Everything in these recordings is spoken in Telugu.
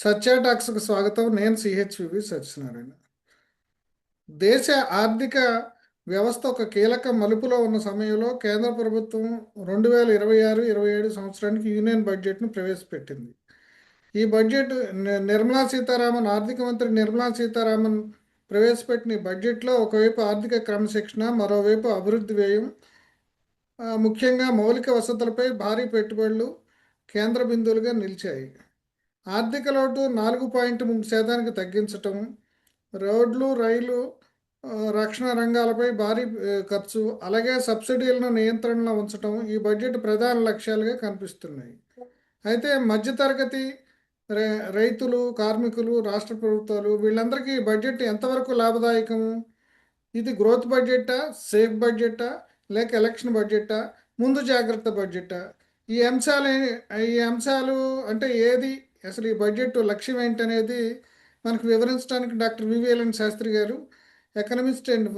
సత్య టాక్స్కు స్వాగతం. నేను సిహెచ్వి సత్యనారాయణ. దేశ ఆర్థిక వ్యవస్థ ఒక కీలక మలుపులో ఉన్న సమయంలో కేంద్ర ప్రభుత్వం 2026-27 సంవత్సరానికి యూనియన్ బడ్జెట్ను ప్రవేశపెట్టింది. ఈ బడ్జెట్ నిర్మలా సీతారామన్, ఆర్థిక మంత్రి నిర్మలా సీతారామన్ ప్రవేశపెట్టిన ఈ బడ్జెట్లో ఒకవైపు ఆర్థిక క్రమశిక్షణ, మరోవైపు అభివృద్ధి వ్యయం, ముఖ్యంగా మౌలిక వసతులపై భారీ పెట్టుబడులు కేంద్ర బిందువులుగా నిలిచాయి. ఆర్థిక లోటు 4.3% తగ్గించటం, రోడ్లు, రైలు, రక్షణ రంగాలపై భారీ ఖర్చు, అలాగే సబ్సిడీలను నియంత్రణలో ఉంచటం ఈ బడ్జెట్ ప్రధాన లక్ష్యాలుగా కనిపిస్తున్నాయి. అయితే మధ్యతరగతి రైతులు, కార్మికులు, రాష్ట్ర ప్రభుత్వాలు వీళ్ళందరికీ ఈ బడ్జెట్ ఎంతవరకు లాభదాయకము? ఇది గ్రోత్ బడ్జెటా, సేఫ్ బడ్జెటా, లేక ఎలక్షన్ బడ్జెటా, ముందు జాగ్రత్త బడ్జెటా? ఈ అంశాలు అంటే ఏది అసలు ఈ బడ్జెట్ లక్ష్యం ఏంటనేది మనకు వివరించడానికి డాక్టర్ వివిఎల్ఎన్ శాస్త్రి గారు, ఎకనమిస్ట్ అండ్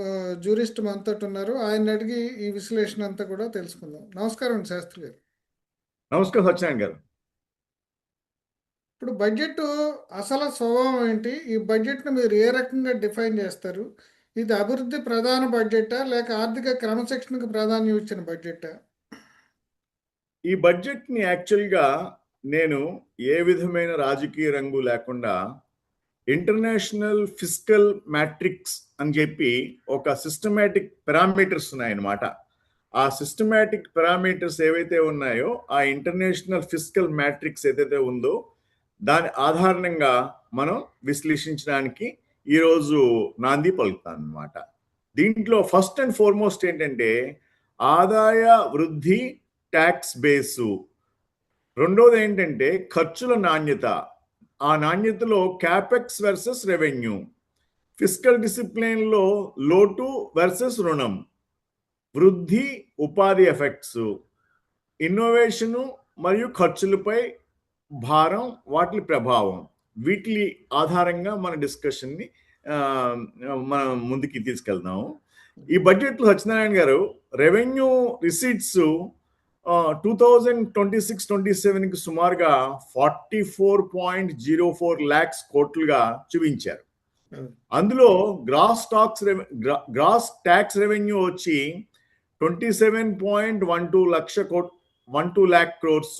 జూరిస్ట్ మనతో ఉన్నారు. ఆయన అడిగి ఈ విశ్లేషణ అంతా కూడా తెలుసుకుందాం. నమస్కారం శాస్త్రి గారు. నమస్కారం సత్యనారాయణ గారు. ఇప్పుడు బడ్జెట్ అసలు స్వభావం ఏంటి? ఈ బడ్జెట్ను మీరు ఏ రకంగా డిఫైన్ చేస్తారు? ఇది అభివృద్ధి ప్రధాన బడ్జెటా, లేక ఆర్థిక క్రమశిక్షణకు ప్రాధాన్యం ఇచ్చిన బడ్జెటా? ఈ బడ్జెట్ని యాక్చువల్గా నేను ఏ విధమైన రాజకీయ రంగు లేకుండా ఇంటర్నేషనల్ ఫిస్కల్ మ్యాట్రిక్స్ అని చెప్పి ఒక సిస్టమేటిక్ పారామీటర్స్ ఉన్నాయన్నమాట. ఆ సిస్టమేటిక్ పారామీటర్స్ ఏవైతే ఉన్నాయో, ఆ ఇంటర్నేషనల్ ఫిస్కల్ మ్యాట్రిక్స్ ఏదైతే ఉందో దాని ఆధారంగా మనం విశ్లేషించడానికి ఈరోజు నాంది పలుకుతాను అనమాట. దీంట్లో ఫస్ట్ అండ్ ఫార్మోస్ట్ ఏంటంటే ఆదాయ వృద్ధి, ట్యాక్స్ బేసు. రెండోది ఏంటంటే ఖర్చుల నాణ్యత. ఆ నాణ్యతలో క్యాపెక్స్ వర్సెస్ రెవెన్యూ, ఫిస్కల్ డిసిప్లిన్లో లోటు వర్సెస్ రుణం, వృద్ధి, ఉపాధి ఎఫెక్ట్స్, ఇన్నోవేషను మరియు ఖర్చులపై భారం, వాటి ప్రభావం. వీటి ఆధారంగా మన డిస్కషన్ని మనం ముందుకి తీసుకెళ్దాము. ఈ బడ్జెట్లో సత్యనారాయణ గారు రెవెన్యూ రిసీట్స్ 2026-27కి సుమారుగా 44.04 lakhs కోట్లుగా చూపించారు. అందులో గ్రాస్ ట్యాక్స్ రెవెన్యూ వచ్చి 27.12 lakh crores,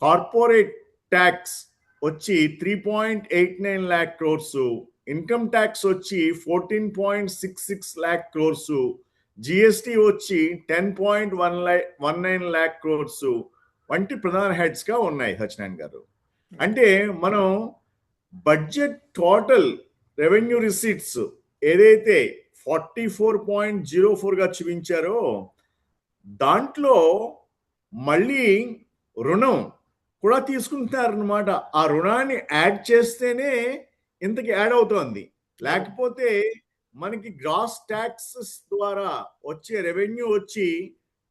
కార్పొరేట్ ట్యాక్స్ వచ్చి 3.89 lakh crores, ఇన్కమ్ ట్యాక్స్ వచ్చి 14.66 lakh crores, జిఎస్టి వచ్చి 10.19 lakh crores వంటి ప్రధాన హెడ్స్ గా ఉన్నాయి సత్యనారాయణ గారు. అంటే మనం బడ్జెట్ టోటల్ రెవెన్యూ రిసీట్స్ ఏదైతే 44.04 గా చూపించారో దాంట్లో మళ్ళీ రుణం కూడా తీసుకుంటున్నారనమాట. ఆ రుణాన్ని యాడ్ చేస్తేనే ఇంతకి యాడ్ అవుతోంది. లేకపోతే మనకి గ్రాస్ ట్యాక్సెస్ ద్వారా వచ్చే రెవెన్యూ వచ్చి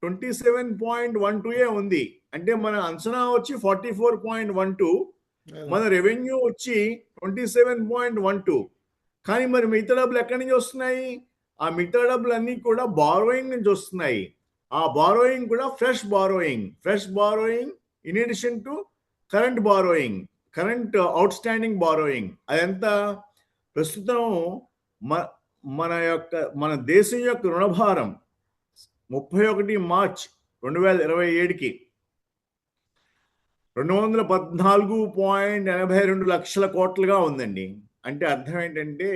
27.12 ఉంది. అంటే మన అంచనా వచ్చి 44.12, మన రెవెన్యూ వచ్చి 27.12. కానీ మరి మిగతా డబ్బులు ఎక్కడి నుంచి వస్తున్నాయి? ఆ మిగతా డబ్బులు అన్నీ కూడా బారోయింగ్ నుంచి వస్తున్నాయి. ఆ బారోయింగ్ కూడా fresh borrowing in addition to current borrowing, current out standing borrowing. అదంతా ప్రస్తుతం మన దేశం యొక్క రుణభారం 31 మార్చ్ 2027కి 214.82 లక్షల కోట్లుగా ఉందండి. అంటే అర్థం ఏంటంటే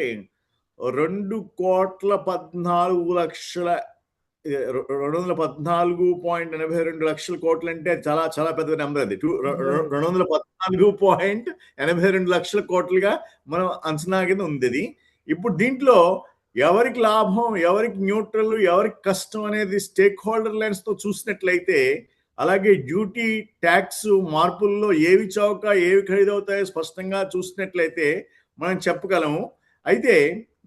214.82 లక్షల కోట్లు అంటే చాలా చాలా పెద్ద నెంబర్. అది 214.82 లక్షల కోట్లుగా మనం అంచనా కింద ఉంది. ఇప్పుడు దీంట్లో ఎవరికి లాభం, ఎవరికి న్యూట్రల్, ఎవరికి కష్టం అనేది స్టేక్ హోల్డర్ లెన్స్ తో చూసినట్లయితే, అలాగే డ్యూటీ ట్యాక్స్ మార్పుల్లో ఏవి చౌక ఏవి ఖరీదవుతాయో స్పష్టంగా చూసినట్లయితే మనం చెప్పగలము. అయితే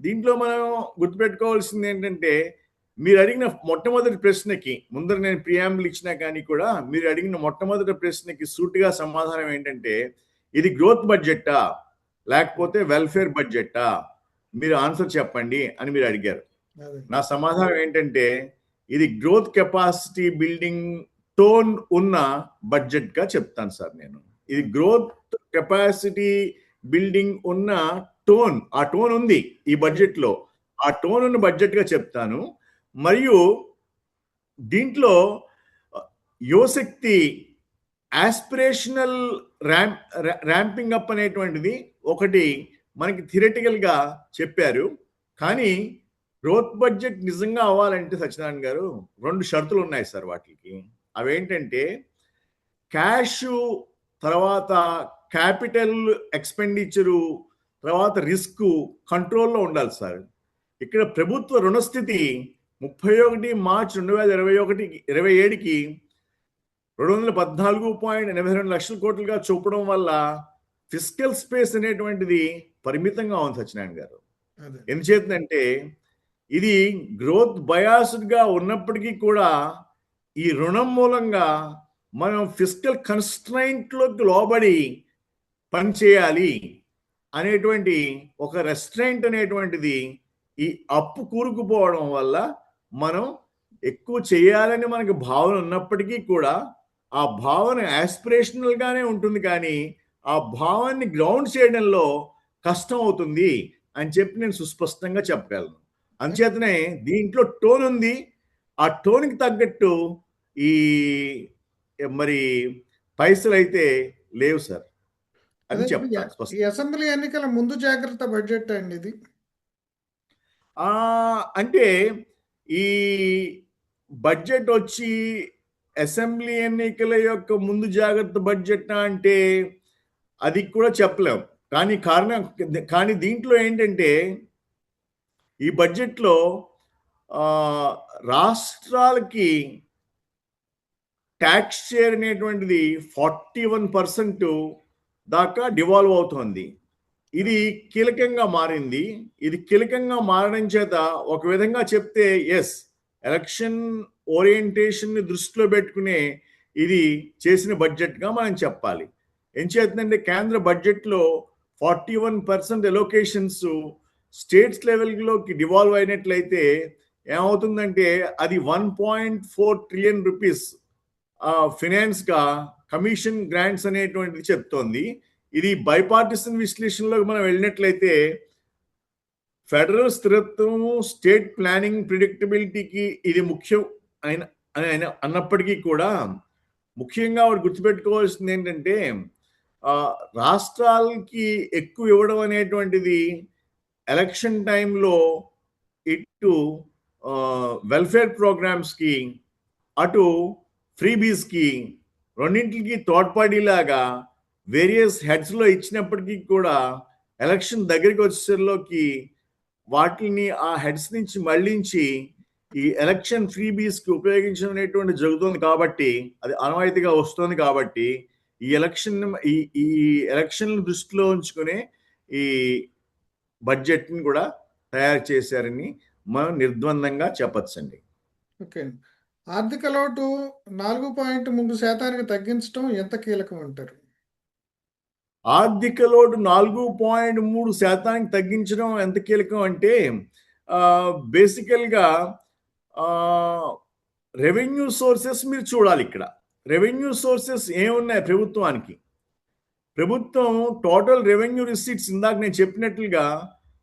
దీంట్లో మనం గుర్తుపెట్టుకోవాల్సింది ఏంటంటే, మీరు అడిగిన మొట్టమొదటి ప్రశ్నకి ముందర నేను ప్రియాంబుల్ ఇచ్చినా కానీ కూడా మీరు అడిగిన మొట్టమొదటి ప్రశ్నకి సూటిగా సమాధానం ఏంటంటే, ఇది గ్రోత్ బడ్జెటా లేకపోతే వెల్ఫేర్ బడ్జెటా, మీరు ఆన్సర్ చెప్పండి అని మీరు అడిగారు. నా సమాధానం ఏంటంటే, ఇది గ్రోత్ కెపాసిటీ బిల్డింగ్ టోన్ ఉన్న బడ్జెట్ గా చెప్తాను సార్. నేను ఇది గ్రోత్ కెపాసిటీ బిల్డింగ్ ఉన్న టోన్, ఆ టోన్ ఉంది ఈ బడ్జెట్ లో. ఆ టోన్ ఉన్న బడ్జెట్ గా చెప్తాను. మరియు దీంట్లో యువశక్తి ఆస్పిరేషనల్ ర్యాంపింగ్ అప్ అనేటువంటిది ఒకటి మనకి థియరిటికల్ గా చెప్పారు. కానీ గ్రోత్ బడ్జెట్ నిజంగా అవ్వాలంటే సత్యనారాయణ గారు 2 షరతులు ఉన్నాయి సార్ వాటికి. అవేంటంటే క్యాష్, తర్వాత క్యాపిటల్ ఎక్స్పెండిచరు, తర్వాత రిస్క్ కంట్రోల్లో ఉండాలి సార్. ఇక్కడ ప్రభుత్వ రుణస్థితి 31 మార్చి 2027కి 214.82 లక్షల కోట్లుగా చూపడం వల్ల ఫిస్కల్ స్పేస్ అనేటువంటిది పరిమితంగా ఉంది సత్యనారాయణ గారు. ఎందుచేతంటే ఇది గ్రోత్ బయాస్డ్ గా ఉన్నప్పటికీ కూడా ఈ రుణం మూలంగా మనం ఫిస్కల్ కన్స్ట్రైంట్ లోకి లోబడి పనిచేయాలి అనేటువంటి ఒక రెస్ట్రైంట్ అనేటువంటిది ఈ అప్పు కూరుకుపోవడం వల్ల మనం ఎక్కువ చేయాలని మనకు భావన ఉన్నప్పటికీ కూడా ఆ భావన ఆస్పిరేషనల్ గానే ఉంటుంది, కానీ ఆ భావాన్ని గ్రౌండ్ చేయడంలో కష్టం అవుతుంది అని చెప్పి నేను సుస్పష్టంగా చెప్పగలను. అంచేతనే దీంట్లో టోన్ ఉంది. ఆ టోన్కి తగ్గట్టు ఈ మరి పైసలు అయితే లేవు సార్ అని చెప్తాను. ఈ అసెంబ్లీ ఎన్నికల ముందు జాగ్రత్త బడ్జెట్ అండి ఇది. అంటే ఈ బడ్జెట్ వచ్చి అసెంబ్లీ ఎన్నికల యొక్క ముందు జాగ్రత్త బడ్జెట్ అంటే అది కూడా చెప్పలేం. కానీ దీంట్లో ఏంటంటే ఈ బడ్జెట్లో రాష్ట్రాలకి ట్యాక్స్ షేర్ అనేటువంటిది 41% దాకా డివాల్వ్ అవుతోంది. ఇది కీలకంగా మారింది. ఇది కీలకంగా మారడం చేత ఒక విధంగా చెప్తే ఎస్, ఎలక్షన్ ఓరియంటేషన్ ని దృష్టిలో పెట్టుకునే ఇది చేసిన బడ్జెట్గా మనం చెప్పాలి. ఏం చేస్తుందంటే కేంద్ర బడ్జెట్లో 41% ఎలొకేషన్స్ స్టేట్స్ లెవెల్లోకి డివాల్వ్ అయినట్లయితే ఏమవుతుందంటే అది 1.4 ట్రిలియన్ రూపీస్ ఫినాన్స్ గా కమిషన్ గ్రాంట్స్ అనేటువంటిది చెప్తోంది. ఇది బైపార్టిసన్ విశ్లేషణలోకి మనం వెళ్ళినట్లయితే ఫెడరల్ స్థిరత్వము, స్టేట్ ప్లానింగ్ ప్రిడిక్టబిలిటీకి ఇది ముఖ్యం అన్నప్పటికీ కూడా ముఖ్యంగా వాడు గుర్తుపెట్టుకోవాల్సింది ఏంటంటే రాష్ట్రాలకి ఎక్కువ ఇవ్వడం అనేటువంటిది ఎలక్షన్ టైంలో ఇటు వెల్ఫేర్ ప్రోగ్రామ్స్కి, అటు ఫ్రీబీస్కి, రెండింటికి తోడ్పడి లాగా వేరియస్ హెడ్స్లో ఇచ్చినప్పటికీ కూడా ఎలక్షన్ దగ్గరికి వచ్చేసరిలోకి వాటిని ఆ హెడ్స్ నుంచి మళ్లించి ఈ ఎలక్షన్ ఫ్రీబీస్కి ఉపయోగించడం అనేటువంటి జరుగుతుంది. కాబట్టి అది ఆనవాయితీగా వస్తుంది. కాబట్టి ఈ ఎలక్షన్ దృష్టిలో ఉంచుకునే ఈ బడ్జెట్ని కూడా తయారు చేశారని మనం నిర్ద్వందంగా చెప్పచ్చండి. ఓకే, ఆర్థిక లోటు 4.3% తగ్గించడం ఎంత కీలకం అంటారు? ఆర్థిక లోటు 4.3% తగ్గించడం ఎంత కీలకం అంటే బేసికల్గా రెవెన్యూ సోర్సెస్ మీరు చూడాలి. ఇక్కడ రెవెన్యూ సోర్సెస్ ఏమున్నాయి ప్రభుత్వానికి? ప్రభుత్వం టోటల్ రెవెన్యూ రిసీట్స్ ఇందాక నేను చెప్పినట్లుగా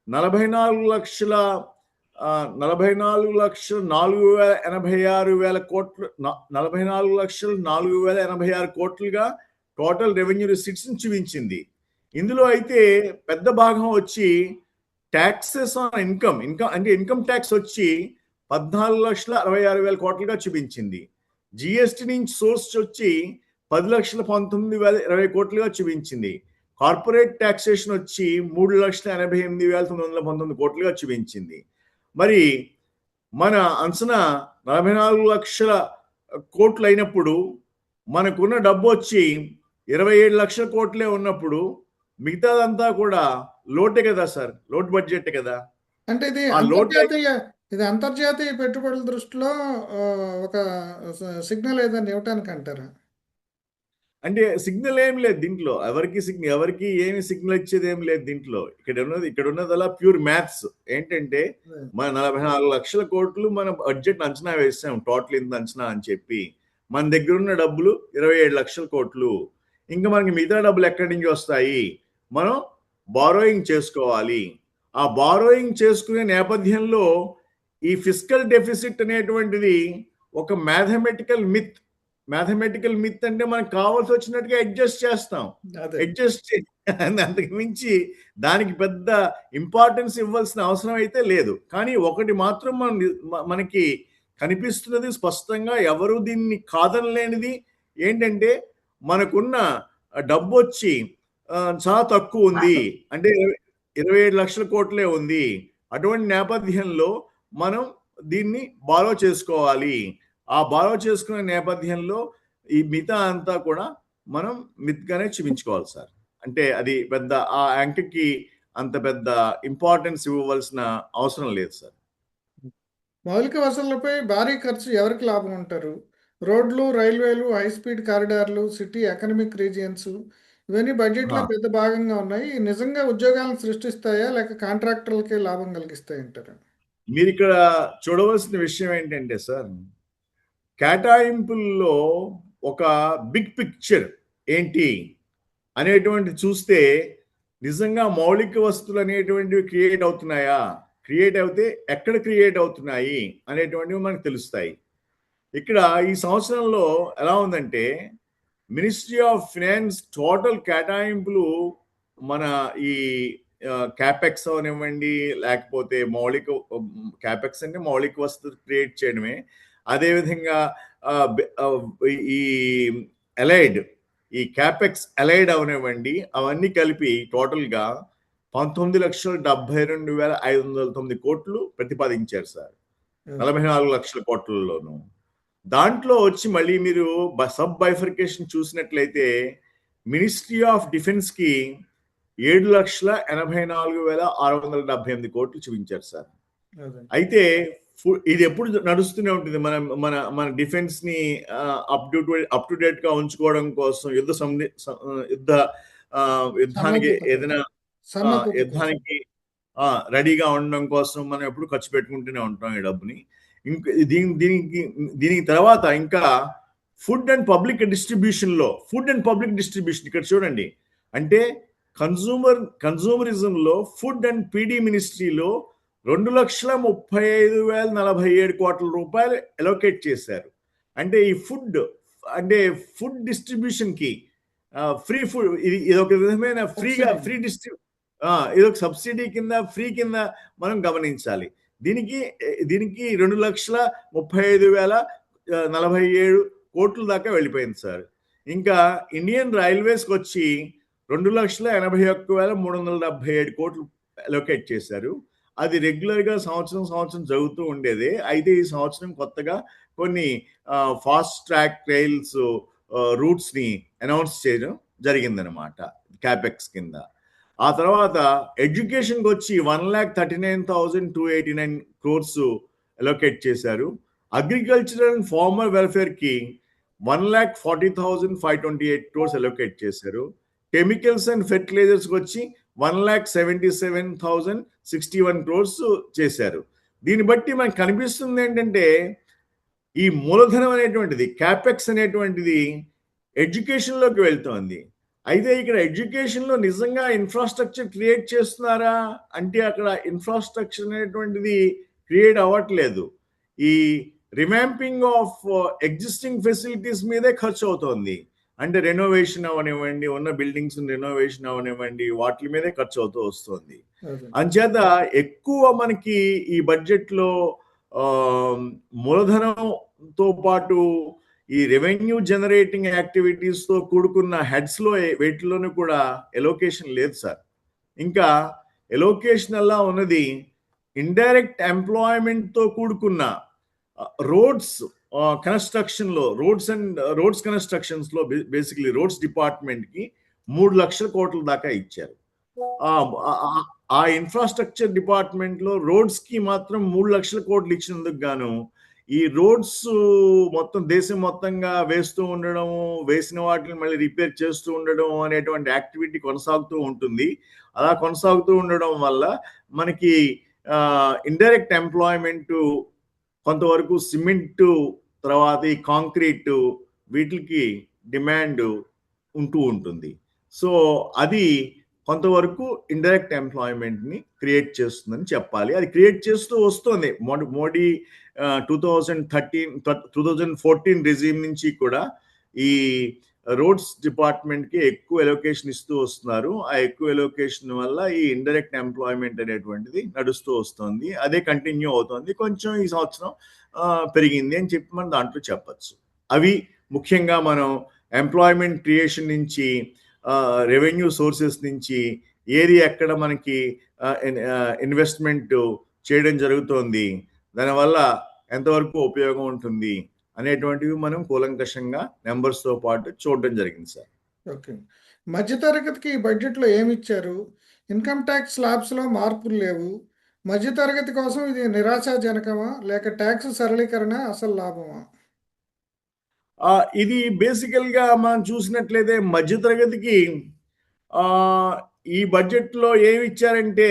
44,04,86,000 కోట్లు, 44,04,86 కోట్లుగా టోటల్ రెవెన్యూ రిసీట్స్ చూపించింది. ఇందులో అయితే పెద్ద భాగం వచ్చి ట్యాక్సెస్ ఆన్ ఇన్కమ్ అంటే ఇన్కమ్ ట్యాక్స్ వచ్చి 14,66,000 కోట్లుగా చూపించింది. జిఎస్టి నుంచి సోర్స్ వచ్చి 10,19,020 కోట్లుగా చూపించింది. కార్పొరేట్ ట్యాక్సేషన్ వచ్చి 3,88,919 కోట్లుగా చూపించింది. మరి మన అంచనా 44 లక్షల కోట్లు అయినప్పుడు మనకున్న డబ్బు వచ్చి 27 లక్షల కోట్లే ఉన్నప్పుడు మిగతాదంతా కూడా లోటే కదా సార్, లోటు బడ్జెట్ కదా. అంటే ఇది అంతర్జాతీయ పెట్టుబడుల దృష్టిలో ఒక సిగ్నల్ ఏదైనా ఇవ్వటానికి అంటారా? అంటే సిగ్నల్ ఏం లేదు దీంట్లో, ఎవరికి ఏమి సిగ్నల్ ఇచ్చేది ఏం లేదు దీంట్లో. ఇక్కడ ఉన్నది అలా ప్యూర్ మ్యాథ్స్. ఏంటంటే మన 44 లక్షల కోట్లు మన బడ్జెట్ అంచనా వేసాం, టోటల్ ఇంత అంచనా అని చెప్పి. మన దగ్గర ఉన్న డబ్బులు 27 లక్షల కోట్లు. ఇంకా మనకి మిగతా డబ్బులు ఎక్కడి నుంచి వస్తాయి? మనం బారోయింగ్ చేసుకోవాలి. ఆ బారోయింగ్ చేసుకునే నేపథ్యంలో ఈ ఫిస్కల్ డెఫిసిట్ అనేటువంటిది ఒక మ్యాథమెటికల్ మిత్ అంటే మనకు కావాల్సి వచ్చినట్టుగా అడ్జస్ట్ చేస్తాం. అదే అడ్జస్ట్ అంతకు మించి దానికి పెద్ద ఇంపార్టెన్స్ ఇవ్వాల్సిన అవసరం అయితే లేదు. కానీ ఒకటి మాత్రం మనకి కనిపిస్తున్నది స్పష్టంగా, ఎవరు దీన్ని కాదనలేనిది ఏంటంటే, మనకున్న డబ్బు వచ్చి చాలా తక్కువ ఉంది. అంటే 27 లక్షల కోట్లే ఉంది. అటువంటి నేపథ్యంలో మనం దీన్ని బారో చేసుకోవాలి. ఆ బారో చేసుకునే నేపథ్యంలో ఈ మిగతా అంతా కూడా మనం మిత్‌గానే చూపించుకోవాలి సార్. అంటే అది పెద్ద ఆ అంకెకి అంత పెద్ద ఇంపార్టెన్స్ ఇవ్వవలసిన అవసరం లేదు సార్. మౌలిక వసతులపై భారీ ఖర్చు ఎవరికి లాభం అంటారు? రోడ్లు, రైల్వేలు, హై స్పీడ్ కారిడార్లు, సిటీ ఎకనామిక్ రీజియన్స్ ఇవన్నీ బడ్జెట్లో ఆ! పెద్ద భాగంగా ఉన్నాయి. ఇవి నిజంగా ఉద్యోగాలను సృష్టిస్తాయా లేక కాంట్రాక్టర్లకే లాభం కలిగిస్తాయి అంటారు? మీరిక్కడ చూడవలసిన విషయం ఏంటంటే సార్, కేటాయింపుల్లో ఒక బిగ్ పిక్చర్ ఏంటి అనేటువంటిది చూస్తే, నిజంగా మౌలిక వసతులు అనేటువంటివి క్రియేట్ అవుతున్నాయా? క్రియేట్ అవుతే ఎక్కడ క్రియేట్ అవుతున్నాయి అనేటువంటివి మనకు తెలుస్తాయి. ఇక్కడ ఈ సంవత్సరంలో ఎలా ఉందంటే, మినిస్ట్రీ ఆఫ్ ఫినాన్స్ టోటల్ కేటాయింపులు మన ఈ క్యాపెక్స్ అవనివ్వండి, లేకపోతే క్యాపెక్స్ అంటే మౌలిక వసతులు క్రియేట్ చేయడమే. అదేవిధంగా ఈ అలైడ్ ఈ క్యాపెక్స్ అలైడ్ అవనివ్వండి, అవన్నీ కలిపి టోటల్గా 19,72,509 కోట్లు ప్రతిపాదించారు సార్. 44 లక్షల కోట్లలోను. దాంట్లో వచ్చి మళ్ళీ మీరు సబ్ బైఫర్కేషన్ చూసినట్లయితే, మినిస్ట్రీ ఆఫ్ డిఫెన్స్ కి 7,84,678 కోట్లు చూపించారు సార్. అదే అయితే ఇది ఎప్పుడు నడుస్తూనే ఉంటుంది. మన మన మన డిఫెన్స్ ని అప్ టు డేట్ గా ఉంచుకోవడం కోసం యుద్ధానికి సన్నద్ధత కోసం. ఏదైనా సన్నద్ధత కోసం. యుద్ధానికి రెడీగా ఉండడం కోసం మనం ఎప్పుడు ఖర్చు పెట్టుకుంటూనే ఉంటాం ఈ డబ్బుని. దీనికి తర్వాత ఇంకా ఫుడ్ అండ్ పబ్లిక్ డిస్ట్రిబ్యూషన్ ఇక్కడ చూడండి. అంటే కన్సూమరిజంలో ఫుడ్ అండ్ పీడీ మినిస్ట్రీలో 2,35,047 కోట్ల రూపాయలు అలొకేట్ చేశారు. అంటే ఈ ఫుడ్ డిస్ట్రిబ్యూషన్ కి ఫ్రీ ఫుడ్ ఇది ఒక విధమైన ఫ్రీ ఇదొక సబ్సిడీ కింద ఫ్రీ కింద మనం గమనించాలి. దీనికి 2,35,047 కోట్ల దాకా వెళ్ళిపోయింది సార్. ఇంకా ఇండియన్ రైల్వేస్కి వచ్చి 2,81,377 కోట్లు అలొకేట్ చేశారు. అది రెగ్యులర్ గా సంవత్సరం జరుగుతూ ఉండేది. అయితే ఈ సంవత్సరం కొత్తగా కొన్ని ఫాస్ట్ ట్రాక్ రైల్స్ రూట్స్ ని అనౌన్స్ చేయడం జరిగిందనమాట క్యాపెక్స్ కింద. ఆ తర్వాత ఎడ్యుకేషన్కి వచ్చి 1,39,289 క్రోర్స్ అలొకేట్ చేశారు. అగ్రికల్చరల్ అండ్ ఫార్మర్ వెల్ఫేర్ కి 1,40,528 క్రోర్స్ అలొకేట్ చేశారు. కెమికల్స్ అండ్ ఫెర్టిలైజర్స్ వచ్చి 1,77,061 క్రోర్స్ చేశారు. దీన్ని బట్టి మనకు కనిపిస్తుంది ఏంటంటే, ఈ మూలధనం అనేటువంటిది క్యాపెక్స్ అనేటువంటిది ఎడ్యుకేషన్ లోకి వెళ్తోంది. అయితే ఇక్కడ ఎడ్యుకేషన్ లో నిజంగా ఇన్ఫ్రాస్ట్రక్చర్ క్రియేట్ చేస్తున్నారా అంటే, అక్కడ ఇన్ఫ్రాస్ట్రక్చర్ అనేటువంటిది క్రియేట్ అవ్వట్లేదు. ఈ రివాంపింగ్ ఆఫ్ ఎగ్జిస్టింగ్ ఫెసిలిటీస్ మీదే ఖర్చు అవుతోంది. అంటే రెనోవేషన్ అవనివ్వండి, ఉన్న బిల్డింగ్స్ రెనోవేషన్ అవనివ్వండి, వాటి మీదే ఖర్చు అవుతూ వస్తుంది. అంచేత ఎక్కువ మనకి ఈ బడ్జెట్ లో మూలధనంతో పాటు ఈ రెవెన్యూ జనరేటింగ్ యాక్టివిటీస్ తో కూడుకున్న హెడ్స్ లో వీటిలోనూ కూడా ఎలోకేషన్ లేదు సార్. ఇంకా ఎలోకేషన్ అలా ఉన్నది ఇండైరెక్ట్ ఎంప్లాయ్మెంట్ తో కూడుకున్న రోడ్స్ కన్స్ట్రక్షన్ లో రోడ్స్ కన్స్ట్రక్షన్స్ లో బేసికలీ రోడ్స్ డిపార్ట్మెంట్ కి 3 లక్షల కోట్ల దాకా ఇచ్చారు. ఆ ఇన్ఫ్రాస్ట్రక్చర్ డిపార్ట్మెంట్ లో రోడ్స్ కి మాత్రం 3 లక్షల కోట్లు ఇచ్చినందుకు గాను ఈ రోడ్స్ మొత్తం దేశం మొత్తంగా వేస్తూ ఉండడం, వేసిన వాటిని మళ్ళీ రిపేర్ చేస్తూ ఉండడం అనేటువంటి యాక్టివిటీ కొనసాగుతూ ఉంటుంది. అలా కొనసాగుతూ ఉండడం వల్ల మనకి ఇండైరెక్ట్ ఎంప్లాయ్మెంట్ కొంతవరకు సిమెంట్, తర్వాత ఈ కాంక్రీట్ వీటికి డిమాండ్ ఉంటూ ఉంటుంది. సో అది కొంతవరకు ఇండైరెక్ట్ ఎంప్లాయ్మెంట్ని క్రియేట్ చేస్తుందని చెప్పాలి. అది క్రియేట్ చేస్తూ వస్తుంది. మోడీ 2014 రిజీమ్ నుంచి కూడా ఈ రోడ్స్ డిపార్ట్మెంట్కి ఎక్కువ ఎలొకేషన్ ఇస్తూ వస్తున్నారు. ఆ ఎక్కువ ఎలొకేషన్ వల్ల ఈ ఇండైరెక్ట్ ఎంప్లాయ్మెంట్ అనేటువంటిది నడుస్తూ వస్తుంది. అదే కంటిన్యూ అవుతుంది. కొంచెం ఈ సంవత్సరం పెరిగింది అని చెప్పి మనం దాంట్లో చెప్పచ్చు. అవి ముఖ్యంగా మనం ఎంప్లాయ్మెంట్ క్రియేషన్ నుంచి రెవెన్యూ సోర్సెస్ నుంచి ఏది ఎక్కడ మనకి ఇన్వెస్ట్మెంట్ చేయడం జరుగుతోంది, దానివల్ల ఎంతవరకు ఉపయోగం ఉంటుంది అనేటువంటివి మనం కూలంకషంగా నెంబర్స్తో పాటు చూడడం జరిగింది సార్. ఓకే. మధ్యతరగతికి ఈ బడ్జెట్లో ఏమి ఇచ్చారు? ఇన్కమ్ ట్యాక్స్ స్లాబ్స్లో మార్పులు లేవు. మధ్యతరగతి కోసం ఇది నిరాశాజనకమా లేక ట్యాక్స్ సరళీకరణ అసలు లాభమా? ఇది బేసికల్గా మనం చూసినట్లయితే మధ్యతరగతికి ఈ బడ్జెట్లో ఏమి ఇచ్చారంటే,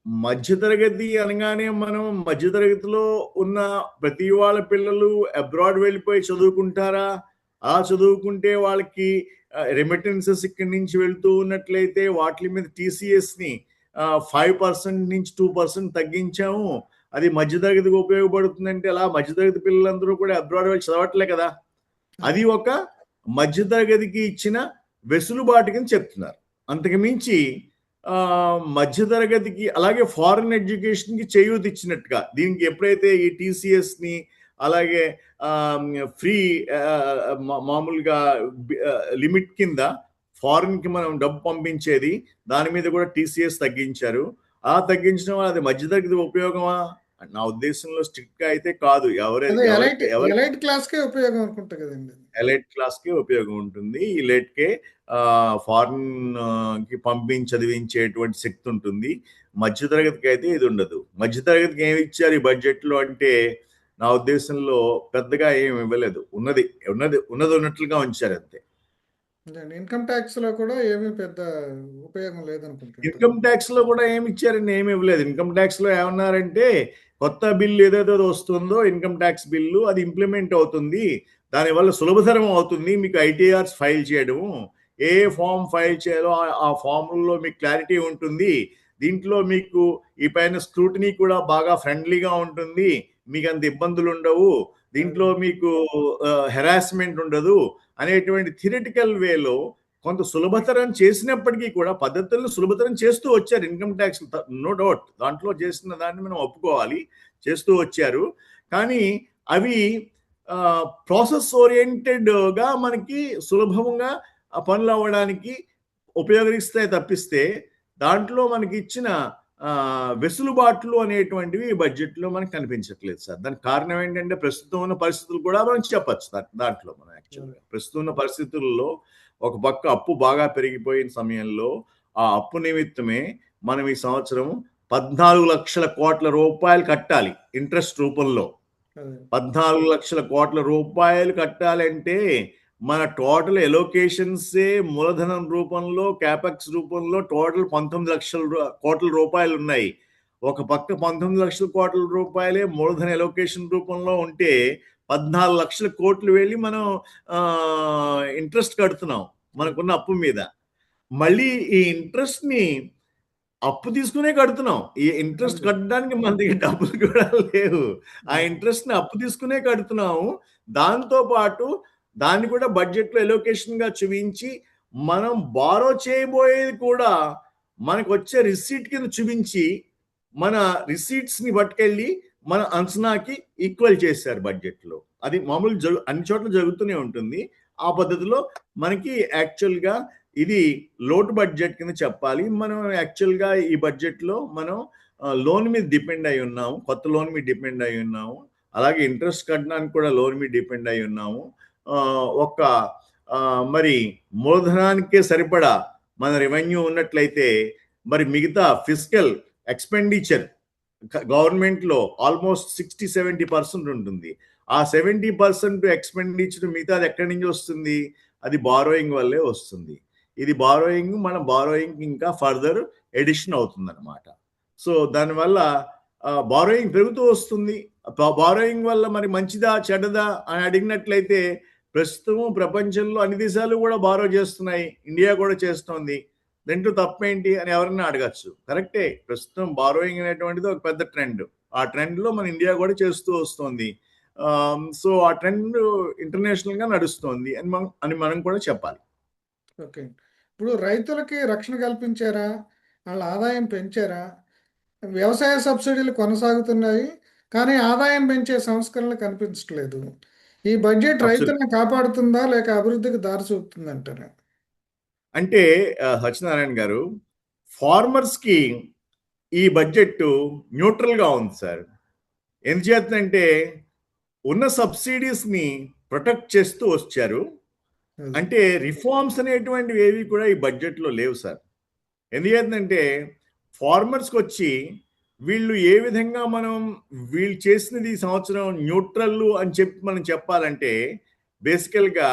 మధ్యతరగతి అనగానే మనం మధ్యతరగతిలో ఉన్న ప్రతి వాళ్ళ పిల్లలు అబ్రాడ్ వెళ్ళిపోయి చదువుకుంటారా? చదువుకుంటే వాళ్ళకి రెమిటెన్సెస్ ఇక్కడి నుంచి వెళ్తూ ఉన్నట్లయితే వాటి మీద టీసీఎస్ని 5% నుంచి 2% తగ్గించాము. అది మధ్యతరగతికి ఉపయోగపడుతుందంటే అలా మధ్యతరగతి పిల్లలందరూ కూడా అబ్రాడ్ వెళ్ళి చదవట్లే కదా. అది ఒక మధ్యతరగతికి ఇచ్చిన వెసులుబాటు కింద చెప్తున్నారు. అంతకు మించి మధ్యతరగతికి అలాగే ఫారెన్ ఎడ్యుకేషన్కి చేయూత ఇచ్చినట్టుగా దీనికి ఎప్పుడైతే ఈ టీసీఎస్ని అలాగే ఫ్రీ మామూలుగా లిమిట్ కింద ఫారెన్కి మనం డబ్బు పంపించేది దాని మీద కూడా టీసీఎస్ తగ్గించారు. తగ్గించడం వల్ల అది మధ్యతరగతి ఉపయోగమా? నా ఉద్దేశంలో స్ట్రిక్ట్ గా అయితే కాదు. ఎలైట్ క్లాస్కే ఉపయోగం అనుకుంటా కదండి. ఎలైట్ క్లాస్కే ఉపయోగం ఉంటుంది. ఎలైట్కే ఫారెన్ కి పంపించి చదివించేటువంటి శక్తి ఉంటుంది. మధ్యతరగతికి అయితే ఇది ఉండదు. మధ్యతరగతికి ఏమి ఇచ్చారు ఈ బడ్జెట్లో అంటే నా ఉద్దేశంలో పెద్దగా ఏమి ఇవ్వలేదు. ఉన్నది ఉన్నట్లుగా ఉంచారు అంతే. ఇన్కమ్ ట్యాక్స్ లో కూడా ఏమీ పెద్ద ఉపయోగం లేదనుకుంటున్నాను. ఇన్కమ్ ట్యాక్స్ లో కూడా ఏమి ఇచ్చారండి? ఏమి ఇవ్వలేదు. ఇన్కమ్ ట్యాక్స్ లో ఏమన్నారంటే కొత్త బిల్లు ఏదైతే వస్తుందో ఇన్కమ్ ట్యాక్స్ బిల్లు అది ఇంప్లిమెంట్ అవుతుంది, దానివల్ల సులభతరం అవుతుంది మీకు ఐటీఆర్స్ ఫైల్ చేయడం, ఏ ఫామ్ ఫైల్ చేయాలో ఆ ఫామ్లో మీకు క్లారిటీ ఉంటుంది, దీంట్లో మీకు ఈ పైన స్క్రూటినీ కూడా బాగా ఫ్రెండ్లీగా ఉంటుంది, మీకు అంత ఇబ్బందులు ఉండవు, దీంట్లో మీకు హెరాస్మెంట్ ఉండదు అనేటువంటి థియరిటికల్ వేలో కొంత సులభతరం చేసినప్పటికీ కూడా పద్ధతులను సులభతరం చేస్తూ వచ్చారు. ఇన్కమ్ ట్యాక్స్ నో డౌట్ దాంట్లో చేసిన దాన్ని మనం ఒప్పుకోవాలి, చేస్తూ వచ్చారు. కానీ అవి ప్రాసెస్ ఓరియంటెడ్గా మనకి సులభంగా పనులు అవ్వడానికి ఉపయోగిస్తే తప్పిస్తే దాంట్లో మనకి ఇచ్చిన వెసులుబాట్లు అనేటువంటివి బడ్జెట్లో మనకు కనిపించట్లేదు సార్. దానికి కారణం ఏంటంటే ప్రస్తుతం ఉన్న పరిస్థితులు కూడా మనం చెప్పచ్చు. దాంట్లో మనం యాక్చువల్గా ప్రస్తుతం ఉన్న పరిస్థితుల్లో ఒక పక్క అప్పు బాగా పెరిగిపోయిన సమయంలో ఆ అప్పు నిమిత్తమే మనం ఈ సంవత్సరం 14 లక్షల కోట్ల రూపాయలు కట్టాలి ఇంట్రెస్ట్ రూపంలో. 14 లక్షల కోట్ల రూపాయలు కట్టాలంటే మన టోటల్ ఎలోకేషన్సే మూలధనం రూపంలో క్యాపెక్స్ రూపంలో టోటల్ 19 లక్షల కోట్ల రూపాయలు ఉన్నాయి. ఒక పక్క 19 లక్షల కోట్ల రూపాయలే మూలధన ఎలోకేషన్ రూపంలో ఉంటే 14 లక్షల కోట్లు వెళ్ళి మనం ఇంట్రెస్ట్ కడుతున్నాం మనకున్న అప్పు మీద. మళ్ళీ ఈ ఇంట్రెస్ట్ ని అప్పు తీసుకునే కడుతున్నాం. ఈ ఇంట్రెస్ట్ కట్టడానికి మన దగ్గర డబ్బులు కూడా లేవు. ఆ ఇంట్రెస్ట్ ని అప్పు తీసుకునే కడుతున్నాము. దాంతో పాటు దాన్ని కూడా బడ్జెట్లో ఎలోకేషన్ గా చూపించి మనం బారో చేయబోయేది కూడా మనకు వచ్చే రిసీట్ కింద చూపించి మన రిసీట్స్ ని పట్టుకెళ్ళి మన అంచనాకి ఈక్వల్ చేశారు బడ్జెట్లో. అది మామూలు అన్ని చోట్ల జరుగుతూనే ఉంటుంది. ఆ పద్ధతిలో మనకి యాక్చువల్గా ఇది లోటు బడ్జెట్ కింద చెప్పాలి. మనం యాక్చువల్గా ఈ బడ్జెట్లో మనం లోన్ మీద డిపెండ్ అయి ఉన్నాము, కొత్త లోన్ మీద డిపెండ్ అయి ఉన్నాము, అలాగే ఇంట్రెస్ట్ కట్టడానికి కూడా లోన్ మీద డిపెండ్ అయి ఉన్నాము. మరి మూలధనానికే సరిపడా మన రెవెన్యూ ఉన్నట్లయితే మరి మిగతా ఫిస్కల్ ఎక్స్పెండిచర్ గవర్నమెంట్లో ఆల్మోస్ట్ 60-70% ఉంటుంది. ఆ 70% ఎక్స్పెండిచర్ మిగతాది ఎక్కడి నుంచి వస్తుంది? అది బారోయింగ్ వల్లే వస్తుంది. ఇది బారోయింగ్, మన బారోయింగ్ ఇంకా ఫర్దర్ ఎడిషన్ అవుతుంది అనమాట. సో దానివల్ల బారోయింగ్ పెరుగుతూ వస్తుంది. బారోయింగ్ వల్ల మరి మంచిదా చెడ్డదా అని అడిగినట్లయితే ప్రస్తుతం ప్రపంచంలో అన్ని దేశాలు కూడా బారో చేస్తున్నాయి, ఇండియా కూడా చేస్తోంది. దీంట్లో తప్పేంటి అని ఎవరన్నా అడగచ్చు. కరెక్టే, ప్రస్తుతం బారోయింగ్ అనేటువంటిది ఒక పెద్ద ట్రెండ్. ఆ ట్రెండ్లో మన ఇండియా కూడా చేస్తూ వస్తుంది. సో ఆ ట్రెండ్ ఇంటర్నేషనల్ గా నడుస్తోంది అని మనం కూడా చెప్పాలి. ఓకే. ఇప్పుడు రైతులకి రక్షణ కల్పించారా? వాళ్ళ ఆదాయం పెంచారా? వ్యవసాయ సబ్సిడీలు కొనసాగుతున్నాయి. కానీ ఆదాయం పెంచే సంస్కరణలు కనిపించట్లేదు. ఈ బడ్జెట్ అబ్సల్యూట్. రైతులను కాపాడుతుందా? లేక అభివృద్ధికి దారి చూపుతుందంటారా? అంటే సత్యనారాయణ గారు, ఫార్మర్స్ కి ఈ బడ్జెట్ న్యూట్రల్ గా ఉంది సార్. ఎందుచేతంటే ఉన్న సబ్సిడీస్ ని ప్రొటెక్ట్ చేస్తూ వచ్చారు. అది. అంటే రిఫార్మ్స్ అనేటువంటివి ఏవి కూడా ఈ బడ్జెట్ లో లేవు సార్. ఎందుచేతంటే ఫార్మర్స్కి వచ్చి వీళ్ళు ఏ విధంగా వీళ్ళు చేసినది ఈ సంవత్సరం న్యూట్రల్ అని చెప్పి మనం చెప్పాలంటే బేసికల్గా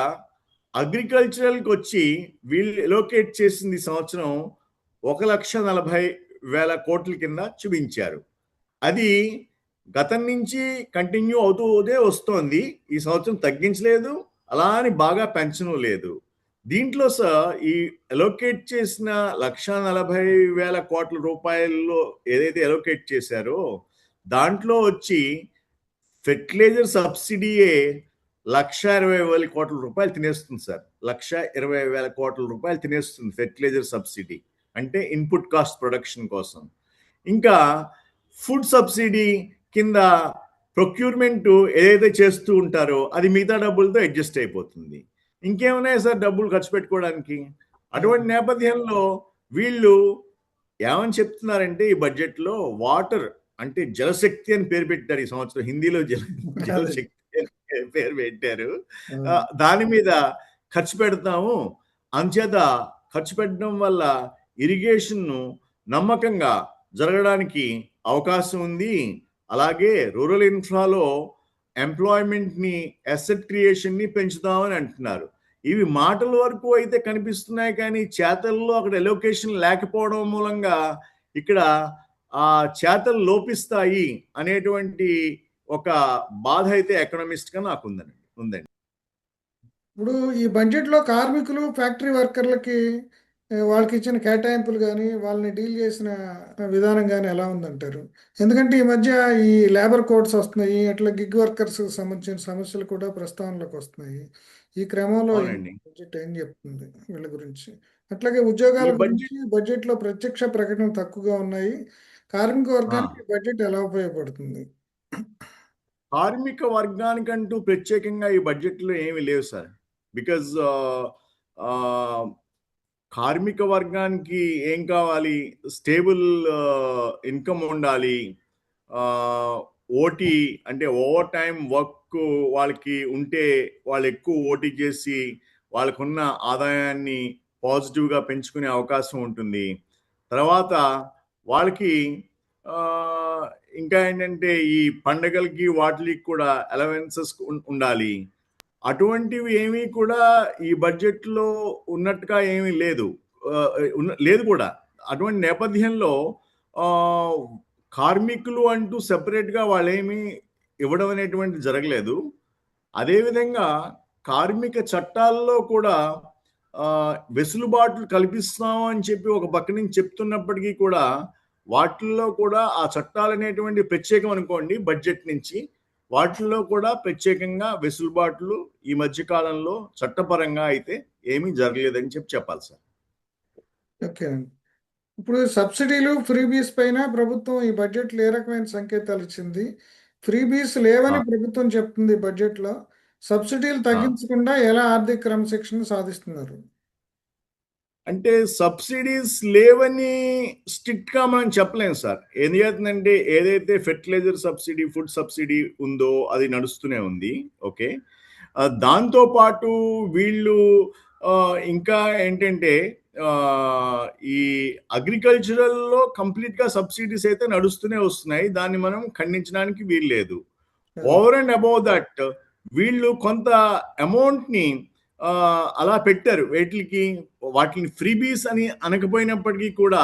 అగ్రికల్చరల్కి వచ్చి వీళ్ళు ఎలోకేట్ చేసింది ఈ సంవత్సరం 1,40,000 కోట్ల కింద చూపించారు. అది గతం నుంచి కంటిన్యూ అవుతూనే వస్తోంది. ఈ సంవత్సరం తగ్గించలేదు, అలా అని బాగా పెంచను లేదు. దీంట్లో సార్ ఈ ఎలోకేట్ చేసిన 1,40,000 కోట్ల రూపాయల్లో ఏదైతే ఎలోకేట్ చేశారో దాంట్లో వచ్చి ఫెర్టిలైజర్ సబ్సిడీయే 1,20,000 కోట్ల రూపాయలు తినేస్తుంది సార్. 1,20,000 కోట్ల రూపాయలు తినేస్తుంది ఫెర్టిలైజర్ సబ్సిడీ, అంటే ఇన్పుట్ కాస్ట్ ప్రొడక్షన్ కోసం. ఇంకా ఫుడ్ సబ్సిడీ కింద ప్రొక్యూర్మెంట్ ఏదైతే చేస్తూ ఉంటారో అది మిగతా డబ్బులతో అడ్జస్ట్ అయిపోతుంది. ఇంకేమున్నాయి సార్ డబ్బులు ఖర్చు పెట్టుకోవడానికి? అటువంటి నేపథ్యంలో వీళ్ళు ఏమని చెప్తున్నారంటే ఈ బడ్జెట్లో వాటర్ అంటే జలశక్తి అని పేరు పెట్టారు ఈ సంవత్సరం. హిందీలో జలశక్తి అని పేరు పెట్టారు. దాని మీద ఖర్చు పెడతాము, అంచేత ఖర్చు పెట్టడం వల్ల ఇరిగేషన్ నమ్మకంగా జరగడానికి అవకాశం ఉంది. అలాగే రూరల్ ఇన్ఫ్రాలో ఎంప్లాయ్మెంట్ ని, అసెట్ క్రియేషన్ ని పెంచుదామని అంటున్నారు. ఇవి మాటల వరకు అయితే కనిపిస్తున్నాయి, కానీ చేతల్లో అక్కడ ఎలోకేషన్ లేకపోవడం మూలంగా ఇక్కడ ఆ చేతలు లోపిస్తాయి అనేటువంటి ఒక బాధ అయితే ఎకనామిస్ట్ గా నాకు ఉందండి. ఇప్పుడు ఈ బడ్జెట్లో కార్మికులు, ఫ్యాక్టరీ వర్కర్లకి వాళ్ళకి ఇచ్చిన కేటాయింపులు కానీ, వాళ్ళని డీల్ చేసిన విధానం కానీ ఎలా ఉందంటారు? ఎందుకంటే ఈ మధ్య ఈ లేబర్ కోడ్స్ వస్తున్నాయి, అట్లా గిగ్ వర్కర్స్ సంబంధించిన సమస్యలు కూడా ప్రస్తావనలోకి వస్తున్నాయి. ఈ క్రమంలో ఈ అవునండి. బడ్జెట్ ఏం చెప్తుంది వీళ్ళ గురించి? అట్లాగే ఉద్యోగాల ఈ గురించి బడ్జెట్లో ప్రత్యక్ష ప్రకటనలు తక్కువగా ఉన్నాయి. కార్మిక వర్గానికి బడ్జెట్ బడ్జెట్ ఎలా ఉపయోగపడుతుంది? కార్మిక వర్గానికంటూ ప్రత్యేకంగా ఈ బడ్జెట్లో ఏమీ లేవు సార్. బికాజ్ కార్మిక వర్గానికి ఏం కావాలి? స్టేబుల్ ఇన్కమ్ ఉండాలి. ఓటీ అంటే ఓవర్ టైం వర్క్ వాళ్ళకి ఉంటే వాళ్ళు ఎక్కువ ఓటీ చేసి వాళ్ళకున్న ఆదాయాన్ని పాజిటివ్గా పెంచుకునే అవకాశం ఉంటుంది. తర్వాత వాళ్ళకి ఇంకా ఏంటంటే ఈ పండగలకి వాటికి కూడా అలవెన్సెస్ ఉండాలి. అటువంటివి ఏమీ కూడా ఈ బడ్జెట్లో ఉన్నట్టుగా ఏమీ లేదు, లేదు కూడా. అటువంటి నేపథ్యంలో కార్మికులు అంటూ సెపరేట్గా వాళ్ళేమీ ఇవ్వడం అనేటువంటి జరగలేదు. అదేవిధంగా కార్మిక చట్టాల్లో కూడా వెసులుబాట్లు కల్పిస్తాం అని చెప్పి ఒక పక్క నుంచి చెప్తున్నప్పటికీ కూడా వాటిల్లో కూడా ఆ చట్టాలు అనేటువంటి ప్రత్యేకం అనుకోండి బడ్జెట్ నుంచి, వాటిల్లో కూడా ప్రత్యేకంగా వెసులుబాట్లు ఈ మధ్య కాలంలో చట్టపరంగా అయితే ఏమీ జరగలేదని చెప్పాలి సార్. ఓకే. ఇప్పుడు సబ్సిడీలు, ఫ్రీబీస్ పైన ప్రభుత్వం ఈ బడ్జెట్లో ఏ రకమైన సంకేతాలు ఇచ్చింది? ఫ్రీబీస్ లేవని ప్రభుత్వం చెప్తుంది బడ్జెట్లో. సబ్సిడీలు తగ్గించకుండా ఎలా ఆర్థిక క్రమశిక్షణ సాధిస్తున్నారు? అంటే సబ్సిడీస్ లేవని స్ట్రిక్ట్ గా మనం చెప్పలేము సార్. ఎందుకంటే ఏదైతే ఫెర్టిలైజర్ సబ్సిడీ, ఫుడ్ సబ్సిడీ ఉందో అది నడుస్తూనే ఉంది. ఓకే, దాంతో పాటు వీళ్ళు ఇంకా ఏంటంటే ఈ అగ్రికల్చరల్లో కంప్లీట్ గా సబ్సిడీస్ అయితే నడుస్తూనే వస్తున్నాయి, దాన్ని మనం ఖండించడానికి వీల్లేదు. ఓవర్ అండ్ అబౌవ్ దట్ వీళ్ళు కొంత అమౌంట్ ని అలా పెట్టారు. వాటిని ఫ్రీబీస్ అని అనకపోయినప్పటికీ కూడా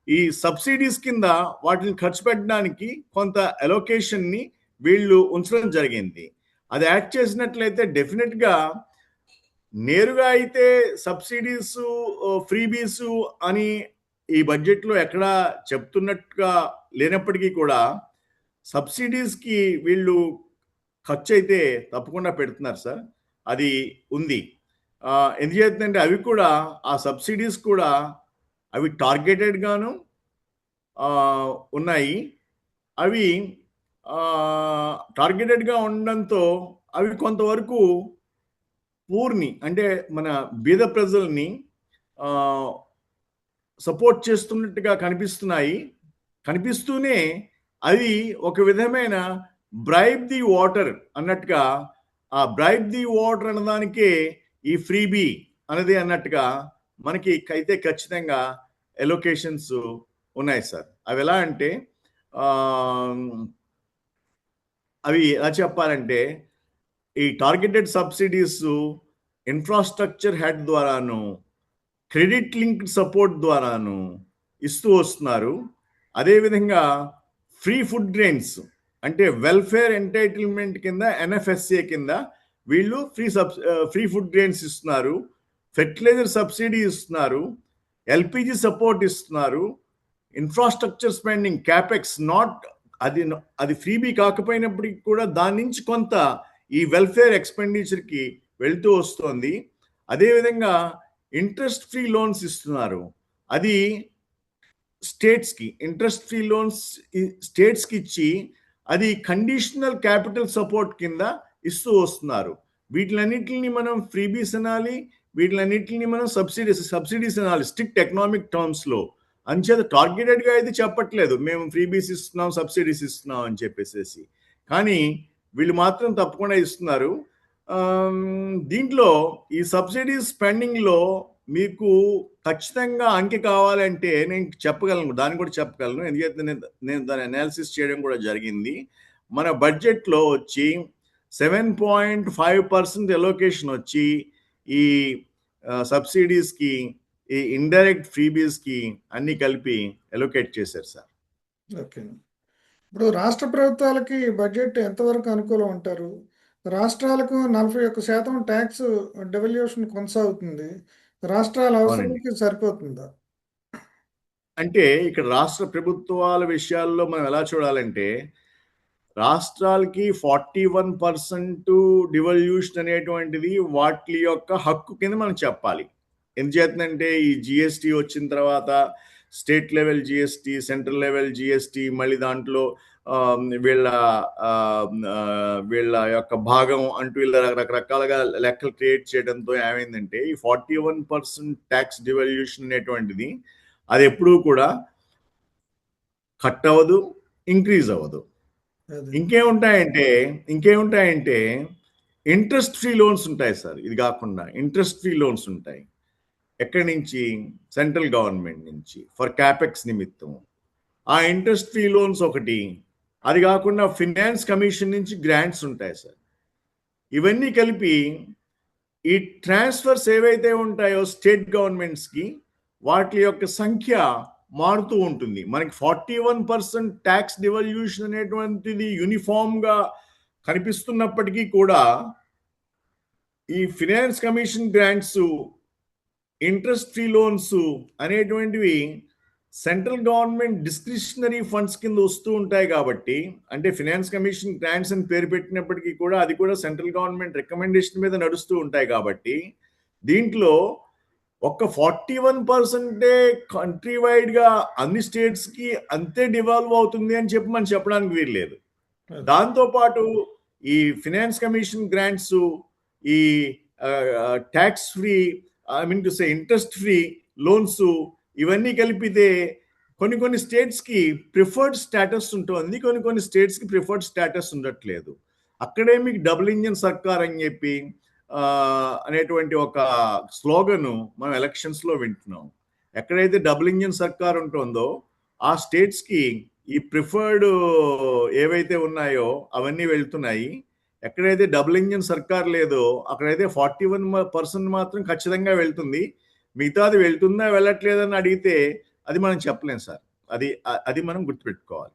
ఈ సబ్సిడీస్ కింద వాటిని ఖర్చు పెట్టడానికి కొంత అలొకేషన్ ని వీళ్ళు ఉంచడం జరిగింది. అది యాడ్ చేసినట్లయితే డెఫినెట్ గా నేరుగా అయితే సబ్సిడీస్, ఫ్రీబీస్ అని ఈ బడ్జెట్లో ఎక్కడా చెప్తున్నట్టుగా లేనప్పటికీ కూడా సబ్సిడీస్కి వీళ్ళు ఖర్చు అయితే తప్పకుండా పెడుతున్నారు సార్. అది ఉంది. ఎందుచేతంటే అవి కూడా ఆ సబ్సిడీస్ కూడా అవి టార్గెటెడ్ గాను ఉన్నాయి. అవి టార్గెటెడ్గా ఉండడంతో అవి కొంతవరకు పూర్ని అంటే మన బీద ప్రజల్ని సపోర్ట్ చేస్తున్నట్టుగా కనిపిస్తున్నాయి. కనిపిస్తూనే అవి ఒక విధమైన బ్రైబ్ ది వాటర్ అన్నట్టుగా, ఆ బ్రైబ్ ది వాటర్ అన్నదానికే ఈ ఫ్రీబీ అనేది అన్నట్టుగా మనకి అయితే ఖచ్చితంగా ఎలొకేషన్స్ ఉన్నాయి సార్. అవి ఎలా అంటే అవి ఎలా చెప్పాలంటే ఈ టార్గెటెడ్ సబ్సిడీస్ ఇన్ఫ్రాస్ట్రక్చర్ హెడ్ ద్వారాను, క్రెడిట్ లింక్డ్ సపోర్ట్ ద్వారాను ఇస్తూ వస్తున్నారు. అదేవిధంగా ఫ్రీ ఫుడ్ గ్రెయిన్స్ అంటే వెల్ఫేర్ ఎంటైటిల్మెంట్ కింద ఎన్ఎఫ్ఎస్ఏ కింద వీళ్ళు ఫ్రీ ఫుడ్ గ్రెయిన్స్ ఇస్తున్నారు. ఫెర్టిలైజర్ సబ్సిడీ ఇస్తున్నారు. ఎల్పిజి సపోర్ట్ ఇస్తున్నారు. ఇన్ఫ్రాస్ట్రక్చర్ స్పెండింగ్ క్యాపెక్స్ అది ఫ్రీబీ కాకపోయినప్పటికీ కూడా దాని నుంచి కొంత ఈ వెల్ఫేర్ ఎక్స్పెండిచర్కి వెళ్తూ వస్తుంది. అదేవిధంగా ఇంట్రెస్ట్ ఫ్రీ లోన్స్ ఇస్తున్నారు. అది స్టేట్స్కి ఇంట్రెస్ట్ ఫ్రీ లోన్స్ స్టేట్స్కి ఇచ్చి అది కండిషనల్ క్యాపిటల్ సపోర్ట్ కింద ఇస్తూ వస్తున్నారు. వీటిలన్నిటిని మనం ఫ్రీబీస్ అనాలి, వీటిలన్నిటిని మనం సబ్సిడీస్ అనాలి స్ట్రిక్ట్ ఎకనామిక్ టర్మ్స్లో. అంచేత టార్గెటెడ్గా అయితే చెప్పట్లేదు మేము ఫ్రీబీస్ ఇస్తున్నాం, సబ్సిడీస్ ఇస్తున్నాం అని చెప్పేసి. కానీ వీళ్ళు మాత్రం తప్పకుండా ఇస్తున్నారు. దీంట్లో ఈ సబ్సిడీ స్పెండింగ్లో మీకు ఖచ్చితంగా అంకె కావాలంటే నేను చెప్పగలను, దాన్ని కూడా చెప్పగలను. ఎందుకంటే నేను దాని అనాలిసిస్ చేయడం కూడా జరిగింది. మన బడ్జెట్లో వచ్చి 7.5% ఎలోకేషన్ వచ్చి ఈ సబ్సిడీస్కి, ఈ ఇండైరెక్ట్ ఫ్రీబీస్కి అన్ని కలిపి ఎలోకేట్ చేశారు సార్. ఓకే. ఇప్పుడు రాష్ట్ర ప్రభుత్వాలకి బడ్జెట్ ఎంతవరకు అనుకూలం అంటారు? రాష్ట్రాలకు 41% ట్యాక్స్ డెవల్యూషన్ కొనసాగుతుంది. రాష్ట్రాల అవసరాలకి సరిపోతుందా? అంటే ఇక్కడ రాష్ట్ర ప్రభుత్వాల విషయాల్లో మనం ఎలా చూడాలంటే రాష్ట్రాలకి 41% డివల్యూషన్ అనేటువంటిది వాటి యొక్క హక్కు కింద మనం చెప్పాలి. ఎందుచేతంటే ఈ జిఎస్టీ వచ్చిన తర్వాత state level GST, central level GST, మళ్ళీ దాంట్లో వీళ్ళ యొక్క భాగం అంటూ వీళ్ళ రకరకాలుగా లెక్కలు క్రియేట్ చేయడంతో ఏమైందంటే ఈ 41% ట్యాక్స్ డివల్యూషన్ అనేటువంటిది అది ఎప్పుడూ కూడా కట్ అవ్వదు, ఇంక్రీజ్ అవ్వదు. ఇంకేముంటాయంటే ఇంట్రెస్ట్ ఫ్రీ లోన్స్ ఉంటాయి సార్. ఇది కాకుండా ఇంట్రెస్ట్ ఫ్రీ లోన్స్ ఉంటాయి. ఎక్కడి నుంచి? సెంట్రల్ గవర్నమెంట్ నుంచి ఫర్ క్యాపెక్స్ నిమిత్తం. ఆ ఇంట్రెస్ట్ ఫ్రీ లోన్స్ ఒకటి. అది కాకుండా ఫినాన్స్ కమిషన్ నుంచి గ్రాంట్స్ ఉంటాయి సార్. ఇవన్నీ కలిపి ఈ ట్రాన్స్ఫర్స్ ఏవైతే ఉంటాయో స్టేట్ గవర్నమెంట్స్కి వాటి యొక్క సంఖ్య మారుతూ ఉంటుంది. మనకి 41% ట్యాక్స్ డివల్యూషన్ అనేటువంటిది యూనిఫామ్గా కనిపిస్తున్నప్పటికీ కూడా ఈ finance commission grants, interest free loans అనేటువంటివి సెంట్రల్ గవర్నమెంట్ డిస్క్రిషనరీ ఫండ్స్ కింద వస్తూ ఉంటాయి కాబట్టి, అంటే ఫినాన్స్ కమిషన్ గ్రాంట్స్ అని పేరు పెట్టినప్పటికీ కూడా అది కూడా సెంట్రల్ గవర్నమెంట్ రికమెండేషన్ మీద నడుస్తూ ఉంటాయి కాబట్టి దీంట్లో ఒక్క 41% కంట్రీ వైడ్గా అన్ని స్టేట్స్కి అంతే డివాల్వ్ అవుతుంది అని చెప్పి మనం చెప్పడానికి వీల్లేదు. దాంతోపాటు ఈ ఫినాన్స్ కమిషన్ గ్రాంట్స్, ఈ tax free, interest free loans ఇవన్నీ కలిపితే కొన్ని స్టేట్స్కి ప్రిఫర్డ్ స్టేటస్ ఉంటుంది, కొన్ని స్టేట్స్కి ప్రిఫర్డ్ స్టేటస్ ఉండట్లేదు. అక్కడే మీకు డబుల్ ఇంజిన్ సర్కార్ అని చెప్పి అనేటువంటి ఒక స్లోగను మనం ఎలక్షన్స్లో వింటున్నాం. ఎక్కడైతే డబుల్ ఇంజిన్ సర్కార్ ఉంటుందో ఆ స్టేట్స్కి ఈ ప్రిఫర్డ్ ఏవైతే ఉన్నాయో అవన్నీ వెళ్తున్నాయి. ఎక్కడైతే డబుల్ ఇంజిన్ సర్కార్ లేదో అక్కడైతే 41% మాత్రం ఖచ్చితంగా వెళ్తుంది. మిగతాది వెళ్తుందా వెళ్ళట్లేదని అడిగితే అది మనం చెప్పలేం సార్. అది మనం గుర్తుపెట్టుకోవాలి.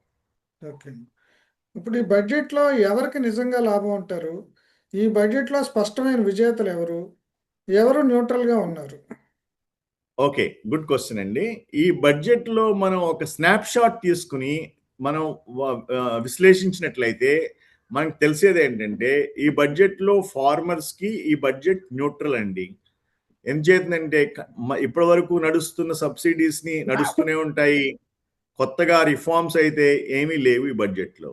ఓకే. ఇప్పుడు ఈ బడ్జెట్లో ఎవరికి నిజంగా లాభం అంటారు? ఈ బడ్జెట్లో స్పష్టమైన విజేతలు ఎవరు? ఎవరు న్యూట్రల్గా ఉన్నారు? ఓకే. గుడ్ క్వెషన్ అండి. ఈ బడ్జెట్‌లో మనం ఒక స్నాప్ షాట్ తీసుకొని మనం విశ్లేషించినట్లయితే మనకు తెలిసేదేంటంటే ఈ బడ్జెట్‌లో ఫార్మర్స్‌కి ఈ బడ్జెట్ న్యూట్రల్ అండి. ఎందుచేతనంటే ఇప్పటి వరకు నడుస్తున్న సబ్సిడీస్‌ని నడుస్తూనే ఉంటాయి. కొత్తగా రిఫార్మ్స్ అయితే ఏమీ లేవు ఈ బడ్జెట్‌లో.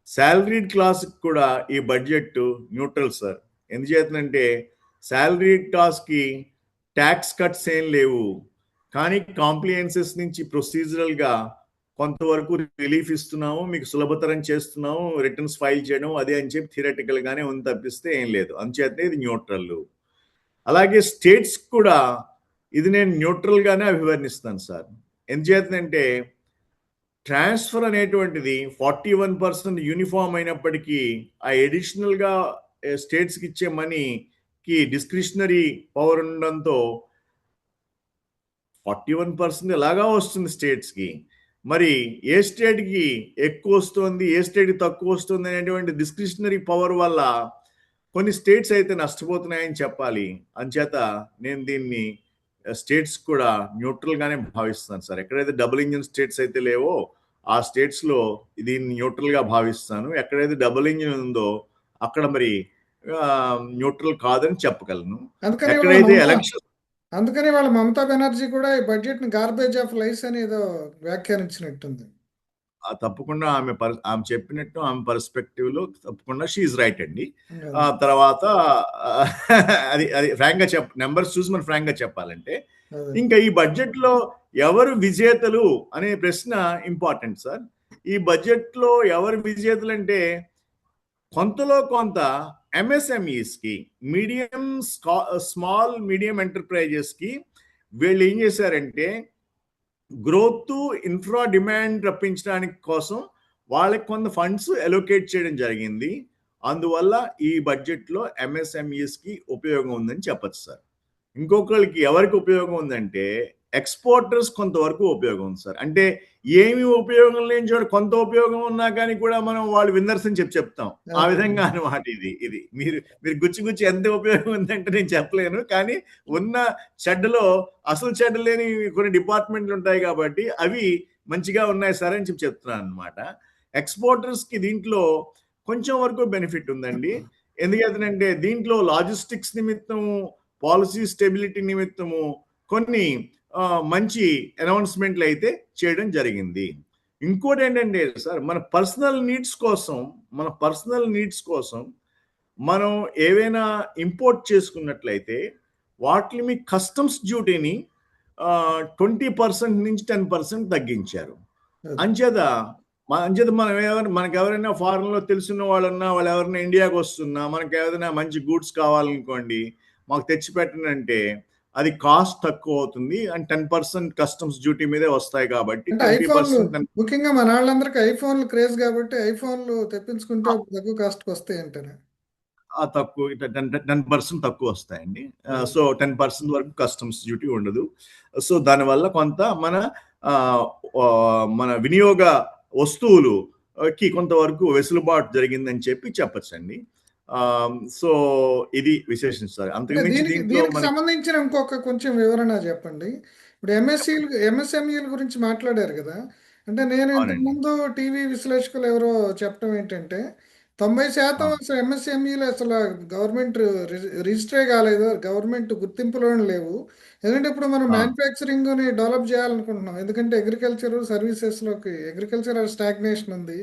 సాలరీడ్ క్లాస్‌కి కూడా ఈ బడ్జెట్ న్యూట్రల్ సార్. ఎందుచేతనంటే సాలరీడ్ క్లాస్‌కి ట్యాక్స్ కట్స్ ఏం లేవు. కానీ కాంప్లియన్సెస్ నుంచి ప్రొసీజరల్‌గా కొంతవరకు రిలీఫ్ ఇస్తున్నాము. మీకు సులభతరం చేస్తున్నాము. రిటర్న్స్ ఫైల్ చేయడం అదే అని చెప్పి థియరటికల్‌గానే ఉంది తప్పిస్తే ఏం లేదు. అందుచేతనే ఇది న్యూట్రల్. అలాగే స్టేట్స్ కూడా ఇది నేను న్యూట్రల్‌గానే అభివర్ణిస్తాను సార్. ఎందుచేతనంటే ట్రాన్స్ఫర్ అనేటువంటిది 41% యూనిఫామ్ అయినప్పటికీ ఆ అడిషనల్‌గా స్టేట్స్‌కి ఇచ్చే మనీకి డిస్క్రిషనరీ పవర్ ఉండడంతో 41% ఎలాగా వస్తుంది స్టేట్స్‌కి. మరి ఏ స్టేట్‌కి ఎక్కువ వస్తుంది, ఏ స్టేట్‌కి తక్కువ వస్తుంది అనేటువంటి డిస్క్రిషనరీ పవర్ వల్ల కొన్ని స్టేట్స్ అయితే నష్టపోతున్నాయని చెప్పాలి. అంచేత నేను దీన్ని స్టేట్స్ కూడా న్యూట్రల్‌గానే భావిస్తాను సార్. ఎక్కడైతే డబుల్ ఇంజిన్ స్టేట్స్ అయితే లేవో ఆ స్టేట్స్‌లో దీన్ని న్యూట్రల్‌గా భావిస్తాను. ఎక్కడైతే డబుల్ ఇంజిన్ ఉందో అక్కడ మరి న్యూట్రల్ కాదని చెప్పగలను. అందుకని వాళ్ళ ఎక్కడైతే మమతా ఎలక్షన్ అందుకని వాళ్ళ మమతా బెనర్జీ కూడా ఈ బడ్జెట్ని గార్బేజ్ ఆఫ్ లైఫ్ అని ఏదో వ్యాఖ్యానించినట్టుంది. తప్పకుండా ఆమె చెప్పినట్టు ఆమె పర్స్పెక్టివ్‌లో తప్పకుండా షీ ఈస్ రైట్ అండి. అది తర్వాత అది అది ఫ్రాంక్‌గా నంబర్స్ చూసి మనం ఫ్రాంక్‌గా చెప్పాలంటే, అదే ఇంకా ఈ బడ్జెట్‌లో ఎవరు విజేతలు అనే ప్రశ్న ఇంపార్టెంట్ సార్. ఈ బడ్జెట్‌లో ఎవరు విజేతలంటే కొంతలో కొంత ఎంఎస్ఎంఈస్‌కి, మీడియం స్మాల్ మీడియం ఎంటర్‌ప్రైజెస్‌కి వీళ్ళు ఏం చేశారంటే గ్రోత్ ఇన్ఫ్రా డిమాండ్ రప్పించడానికి కోసం వాళ్ళకి కొంత ఫండ్స్ అలొకేట్ చేయడం జరిగింది. అందువల్ల ఈ బడ్జెట్‌లో ఎంఎస్ఎంఈస్‌కి ఉపయోగం ఉందని చెప్పొచ్చు సార్. ఇంకొకళ్ళకి ఎవరికి ఉపయోగం ఉందంటే ఎక్స్‌పోర్టర్స్ కొంతవరకు ఉపయోగం ఉంది సార్. అంటే ఏమి ఉపయోగం లేని చోట కొంత ఉపయోగం ఉన్నా కానీ కూడా మనం వాళ్ళు విన్నర్స్ అని చెప్తాం. ఆ అదే విధంగా అన్నమాట ఇది. మీరు మీరు గుచ్చి గుచ్చి ఎంత ఉపయోగం ఉందంటే నేను చెప్పలేను. కానీ ఉన్న చెడ్డలో అసలు చెడ్డ లేని కొన్ని డిపార్ట్మెంట్లు ఉంటాయి కాబట్టి అవి మంచిగా ఉన్నాయి సార్ అని చెప్తున్నానన్నమాట. ఎక్స్‌పోర్టర్స్‌కి దీంట్లో కొంచెం వరకు బెనిఫిట్ ఉందండి. ఎందుచేతనంటే దీంట్లో లాజిస్టిక్స్ నిమిత్తం పాలసీ స్టెబిలిటీ నిమిత్తము కొన్ని మంచి అనౌన్స్మెంట్లు అయితే చేయడం జరిగింది. ఇంకోటి ఏంటంటే సార్ మన పర్సనల్ నీడ్స్ కోసం మనం ఏవైనా ఇంపోర్ట్ చేసుకున్నట్లయితే వాటిని మీ కస్టమ్స్ డ్యూటీని 20% నుంచి 10% తగ్గించారు. అదే అంచేత అంచేత మనకు ఎవరైనా ఫారెన్‌లో తెలిసిన వాళ్ళున్నా, వాళ్ళు ఎవరైనా ఇండియాకి వస్తున్నా, మనకు ఏదైనా మంచి గూడ్స్ కావాలనుకోండి, మాకు తెచ్చిపెట్టనంటే అది కాస్ట్ తక్కువ అవుతుంది. అండ్ 10% కస్టమ్స్ డ్యూటీ మీదే వస్తాయి కాబట్టి అంటే ఐఫోన్లు 20% ముఖ్యంగా మన వాళ్ళందరికీ ఐఫోన్లు క్రేజ్ కాబట్టి ఐఫోన్లు తెప్పించుకుంటే తక్కువ కాస్ట్కి వస్తాయి అంటారు. తక్కువ 10% తక్కువ వస్తాయండి. అదే సో 10% వరకు కస్టమ్స్ డ్యూటీ ఉండదు. సో దానివల్ల కొంత ఆహ్, మన వినియోగ వస్తువులుకి కొంతవరకు వెసులుబాటు జరిగిందని చెప్పొచ్చండి. సో ఇది విశేషించాలి. అంటే అంతకు మించి దీనికి దీంట్లో దీనికి మనకి సంబంధించిన ఇంకొక కొంచెం వివరణ చెప్పండి. ఇప్పుడు ఎంఎస్ఎంఈల గురించి మాట్లాడారు కదా. అంటే నేను అవునండి. ఇంతకుముందు టీవీ విశ్లేషకులు ఎవరో చెప్పడం ఏంటంటే 90% ఆ! అసలు ఎంఎస్ఎంఈలు అసలు గవర్నమెంట్ రిజిస్టరే కాలేదు, గవర్నమెంట్ గుర్తింపులోనే లేవు. ఎందుకంటే ఇప్పుడు మనం ఆ! మ్యానుఫ్యాక్చరింగ్ని డెవలప్ చేయాలనుకుంటున్నాం. ఎందుకంటే సర్వీసెస్లోకి అగ్రికల్చర్ స్టాగ్నేషన్ ఉంది.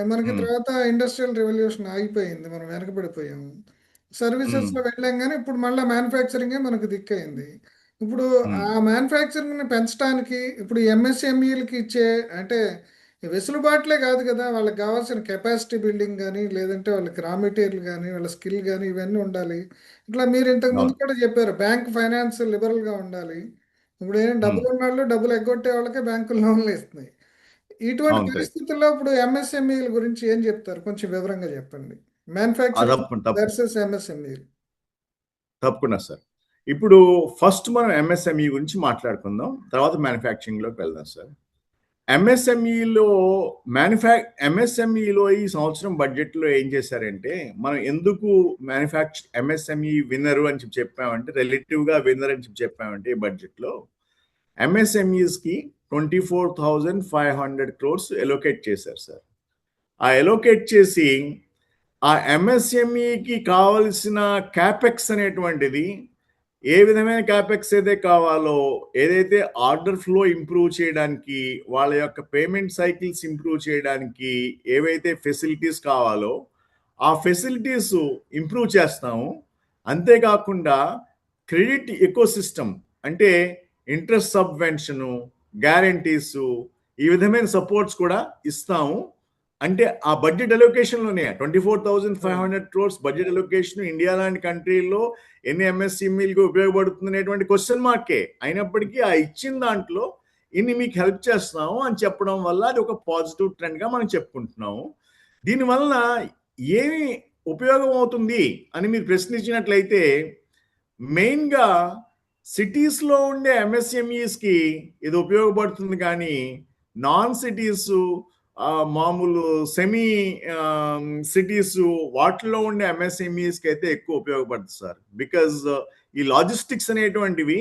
మనకి హ్మ్. తర్వాత ఇండస్ట్రియల్ రెవల్యూషన్ ఆగిపోయింది. మనం వెనకబడిపోయాము. హ్మ్. సర్వీసెస్‌లో వెళ్ళాం గానీ, ఇప్పుడు మళ్ళా మ్యానుఫ్యాక్చరింగే మనకు దిక్కయింది. ఇప్పుడు హ్మ్. ఆ మ్యానుఫ్యాక్చరింగ్‌ని పెంచడానికి ఇప్పుడు ఎంఎస్ఎంఈలకి ఇచ్చే అంటే వెసులుబాట్లే కాదు కదా! వాళ్ళకి కావాల్సిన కెపాసిటీ బిల్డింగ్ గానీ, లేదంటే వాళ్ళకి రా మెటీరియల్ గానీ, వాళ్ళ స్కిల్ గానీ ఇవన్నీ ఉండాలి. ఇట్లా మీరు ఇంతకు ముందు అవును. కూడా చెప్పారు. బ్యాంక్ ఫైనాన్స్ లిబరల్‌గా ఉండాలి. ఇప్పుడేం హ్మ్. డబ్బులున్నోళ్ళు డబ్బులు ఎగ్గొట్టే వాళ్ళకే బ్యాంకులు లోన్‌లు ఇస్తున్నాయి. ఇటువంటి అవును. కరెక్ట్. పరిస్థితుల్లో ఇప్పుడు ఎంఎస్ఎంఈల గురించి ఏం చెప్తారు? కొంచెం వివరంగా చెప్పండి. మ్యానుఫ్యాక్చరింగ్ తప్పకుండా. వర్సెస్ ఎంఎస్ఎంఈలు. తప్పకుండా సార్. ఇప్పుడు ఫస్ట్ మనం ఎంఎస్ఎంఈ గురించి మాట్లాడుకుందాం. తర్వాత మ్యానుఫ్యాక్చరింగ్‌లోకి వెళ్దాం సార్. ఎంఎస్ఎంఈలో ఎంఎస్ఎంఈలో ఈ సంవత్సరం బడ్జెట్లో ఏం చేశారంటే, మనం ఎందుకు ఎంఎస్ఎంఈ విన్నరు అని చెప్పామంటే, రిలేటివ్గా విన్నర్ అని చెప్పామంటే ఈ బడ్జెట్లో ఎంఎస్ఎంఈస్కి 24,500 crores ఎలోకేట్ చేశారు సార్. ఆ ఎలోకేట్ చేసి ఆ ఎంఎస్ఎంఈకి కావలసిన క్యాపెక్స్ అనేటువంటిది ఏ విధమైన క్యాపెక్స్ అయితే కావాలో, ఏదైతే ఆర్డర్ ఫ్లో ఇంప్రూవ్ చేయడానికి, వాళ్ళ యొక్క పేమెంట్ సైకిల్స్ ఇంప్రూవ్ చేయడానికి ఏవైతే ఫెసిలిటీస్ కావాలో ఆ ఫెసిలిటీస్ ఇంప్రూవ్ చేస్తాము. అంతేకాకుండా క్రెడిట్ ఎకోసిస్టమ్ అంటే ఇంట్రెస్ట్ సబ్వెన్షను, గ్యారంటీసు, ఈ విధమైన సపోర్ట్స్ కూడా ఇస్తాము. అంటే ఆ బడ్జెట్ అలొకేషన్లోనే 24,500 crores బడ్జెట్ అలొకేషన్ ఇండియా లాంటి కంట్రీలో ఎన్ని ఎంఎస్ఎంఈలకు ఉపయోగపడుతుంది అనేటువంటి క్వశ్చన్ మార్కే. అయినప్పటికీ ఆ ఇచ్చిన దాంట్లో ఇన్ని మీకు హెల్ప్ చేస్తున్నాము అని చెప్పడం వల్ల అది ఒక పాజిటివ్ ట్రెండ్గా మనం చెప్పుకుంటున్నాము. దీనివల్ల ఏమి ఉపయోగం అవుతుంది అని మీరు ప్రశ్నించినట్లయితే, మెయిన్గా సిటీస్లో ఉండే ఎంఎస్ఎంఈస్కి ఇది ఉపయోగపడుతుంది, కానీ నాన్ సిటీస్, మామూలు సెమీ సిటీస్ వాటిలో ఉండే ఎంఎస్ఎంఈస్కి అయితే ఎక్కువ ఉపయోగపడుతుంది సార్. బికాజ్ ఈ లాజిస్టిక్స్ అనేటువంటివి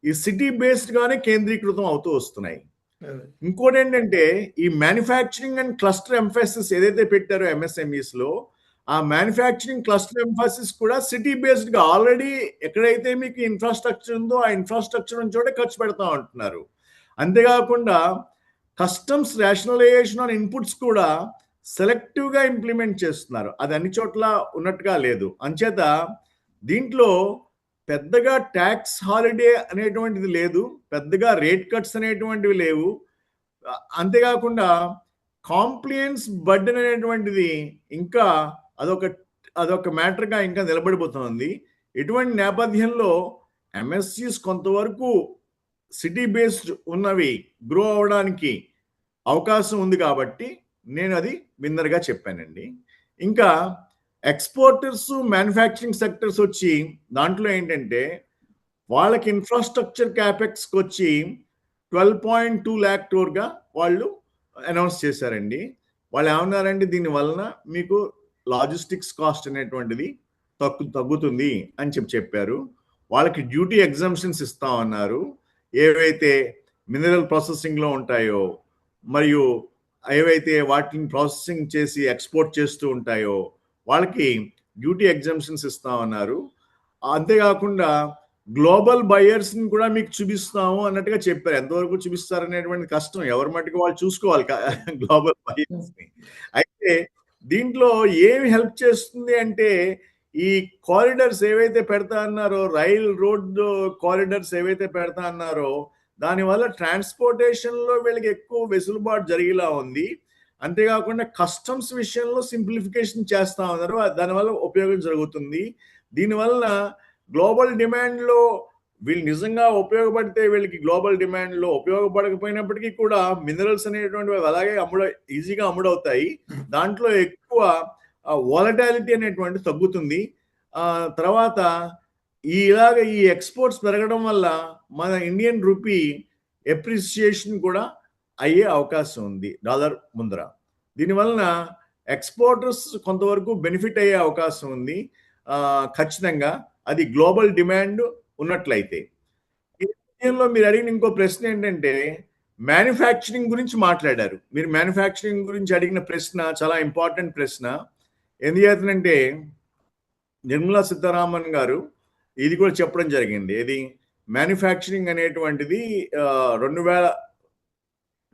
ఈ సిటీ బేస్డ్గానే కేంద్రీకృతం అవుతూ వస్తున్నాయి. ఇంకోటి ఏంటంటే, ఈ మ్యానుఫ్యాక్చరింగ్ అండ్ క్లస్టర్ ఎంఫాసిస్ ఏదైతే పెట్టారో ఎంఎస్ఎంఈస్లో, ఆ మ్యానుఫ్యాక్చరింగ్ క్లస్టర్ ఎంఫాసిస్ కూడా సిటీ బేస్డ్గా ఆల్రెడీ ఎక్కడైతే మీకు ఇన్ఫ్రాస్ట్రక్చర్ ఉందో ఆ ఇన్ఫ్రాస్ట్రక్చర్ ఉన్న చోటే ఖర్చు పెడతా ఉంటున్నారు. అంతేకాకుండా కస్టమ్స్ రేషనలైజేషన్ ఆన్ ఇన్పుట్స్ కూడా సెలెక్టివ్గా ఇంప్లిమెంట్ చేస్తున్నారు. అది అన్ని చోట్ల ఉన్నట్టుగా లేదు. అంచేత దీంట్లో పెద్దగా ట్యాక్స్ హాలిడే అనేటువంటిది లేదు, పెద్దగా రేట్ కట్స్ అనేటువంటివి లేవు. అంతేకాకుండా కాంప్లియన్స్ బర్డెన్ అనేటువంటిది ఇంకా అదొక మ్యాటర్గా ఇంకా నిలబడిపోతుంది. ఇటువంటి నేపథ్యంలో ఎంఎస్సీస్ కొంతవరకు సిటీ బేస్డ్ ఉన్నవి గ్రో అవడానికి అవకాశం ఉంది కాబట్టి నేను అది విన్నర్గా చెప్పానండి. ఇంకా ఎక్స్పోర్టర్స్, మ్యానుఫ్యాక్చరింగ్ సెక్టర్స్ వచ్చి దాంట్లో ఏంటంటే, వాళ్ళకి ఇన్ఫ్రాస్ట్రక్చర్ క్యాపెక్స్కి వచ్చి 12.2 lakh crore వాళ్ళు అనౌన్స్ చేశారండి. వాళ్ళు ఏమన్నారంటే, దీని వలన మీకు లాజిస్టిక్స్ కాస్ట్ అనేటువంటిది తగ్గుతుంది అని చెప్పారు. వాళ్ళకి డ్యూటీ ఎగ్జంప్షన్స్ ఇస్తామన్నారు. ఏవైతే మినరల్ ప్రాసెసింగ్లో ఉంటాయో మరియు ఏవైతే వాటిని ప్రాసెసింగ్ చేసి ఎక్స్పోర్ట్ చేస్తూ ఉంటాయో వాళ్ళకి డ్యూటీ ఎగ్జంప్షన్స్ ఇస్తామన్నారు. అంతేకాకుండా గ్లోబల్ బయర్స్ని కూడా మీకు చూపిస్తాము అన్నట్టుగా చెప్పారు. ఎంతవరకు చూపిస్తారు అనేటువంటి కష్టం, ఎవరి మట్టుకు వాళ్ళు చూసుకోవాలి గ్లోబల్ బయర్స్ని. అయితే దీంట్లో ఏమి హెల్ప్ చేస్తుంది అంటే, ఈ కారిడర్స్ ఏవైతే పెడతా అన్నారో, రోడ్ కారిడర్స్ ఏవైతే పెడతా అన్నారో, దానివల్ల ట్రాన్స్పోర్టేషన్లో వీళ్ళకి ఎక్కువ వెసులుబాటు జరిగేలా ఉంది. అంతేకాకుండా కస్టమ్స్ విషయంలో సింప్లిఫికేషన్ చేస్తా ఉన్నారు, దానివల్ల ఉపయోగం జరుగుతుంది. దీనివల్ల గ్లోబల్ డిమాండ్లో వీళ్ళు నిజంగా ఉపయోగపడితే, వీళ్ళకి గ్లోబల్ డిమాండ్లో ఉపయోగపడకపోయినప్పటికీ కూడా మినరల్స్ అనేటువంటివి అలాగే ఈజీగా అమ్ముడవుతాయి. దాంట్లో ఎక్కువ వాలటాలిటీ అనేటువంటి తగ్గుతుంది. తర్వాత ఈ ఎక్స్పోర్ట్స్ పెరగడం వల్ల మన ఇండియన్ రూపీ ఎప్రిసియేషన్ కూడా అయ్యే అవకాశం ఉంది డాలర్ ముందర. దీనివలన ఎక్స్పోర్టర్స్ కొంతవరకు బెనిఫిట్ అయ్యే అవకాశం ఉంది ఖచ్చితంగా, అది గ్లోబల్ డిమాండ్ ఉన్నట్లయితే. ఈ విషయంలో మీరు అడిగిన ఇంకో ప్రశ్న ఏంటంటే, మ్యానుఫ్యాక్చరింగ్ గురించి మాట్లాడారు. మీరు మ్యానుఫ్యాక్చరింగ్ గురించి అడిగిన ప్రశ్న చాలా ఇంపార్టెంట్ ప్రశ్న. ఎందుచేతనంటే, నిర్మలా సీతారామన్ గారు ఇది కూడా చెప్పడం జరిగింది. ఇది మ్యానుఫ్యాక్చరింగ్ అనేటువంటిది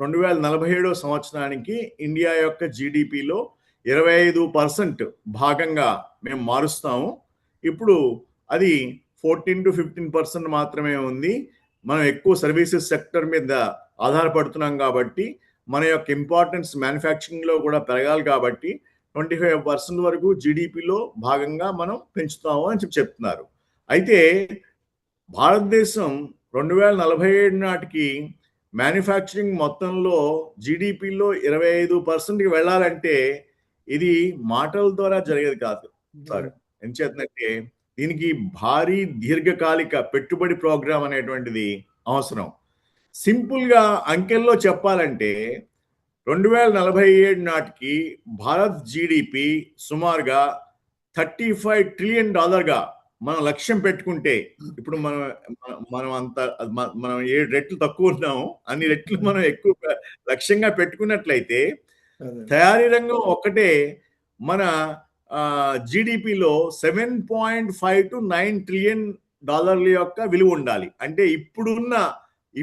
2047 సంవత్సరానికి ఇండియా యొక్క జీడిపిలో 25% భాగంగా మేము మారుస్తాము. ఇప్పుడు అది 14 to 15% మాత్రమే ఉంది. మనం ఎక్కువ సర్వీసెస్ సెక్టర్ మీద ఆధారపడుతున్నాం కాబట్టి మన యొక్క ఇంపార్టెన్స్ మ్యానుఫ్యాక్చరింగ్లో కూడా పెరగాలి కాబట్టి 25% వరకు జీడిపిలో భాగంగా మనం పెంచుతాము అని చెప్తున్నారు. అయితే భారతదేశం 2047 నాటికి మ్యానుఫ్యాక్చరింగ్ మొత్తంలో జీడిపిలో 25%కి వెళ్ళాలంటే ఇది మాటల ద్వారా జరిగేది కాదు సార్. ఎంచేతంటే దీనికి భారీ దీర్ఘకాలిక పెట్టుబడి ప్రోగ్రాం అనేటువంటిది అవసరం. సింపుల్గా అంకెల్లో చెప్పాలంటే 2047 నాటికి భారత్ జీడిపి సుమారుగా $35 ట్రిలియన్ మనం లక్ష్యం పెట్టుకుంటే, ఇప్పుడు మనం అంత మనం 7 రెట్లు తక్కువ ఉన్నాము, అన్ని రెట్లు మనం ఎక్కువ లక్ష్యంగా పెట్టుకున్నట్లయితే తయారీ రంగం ఒక్కటే మన జీడిపిలో $7.5 to $9 ట్రిలియన్ యొక్క విలువ ఉండాలి. అంటే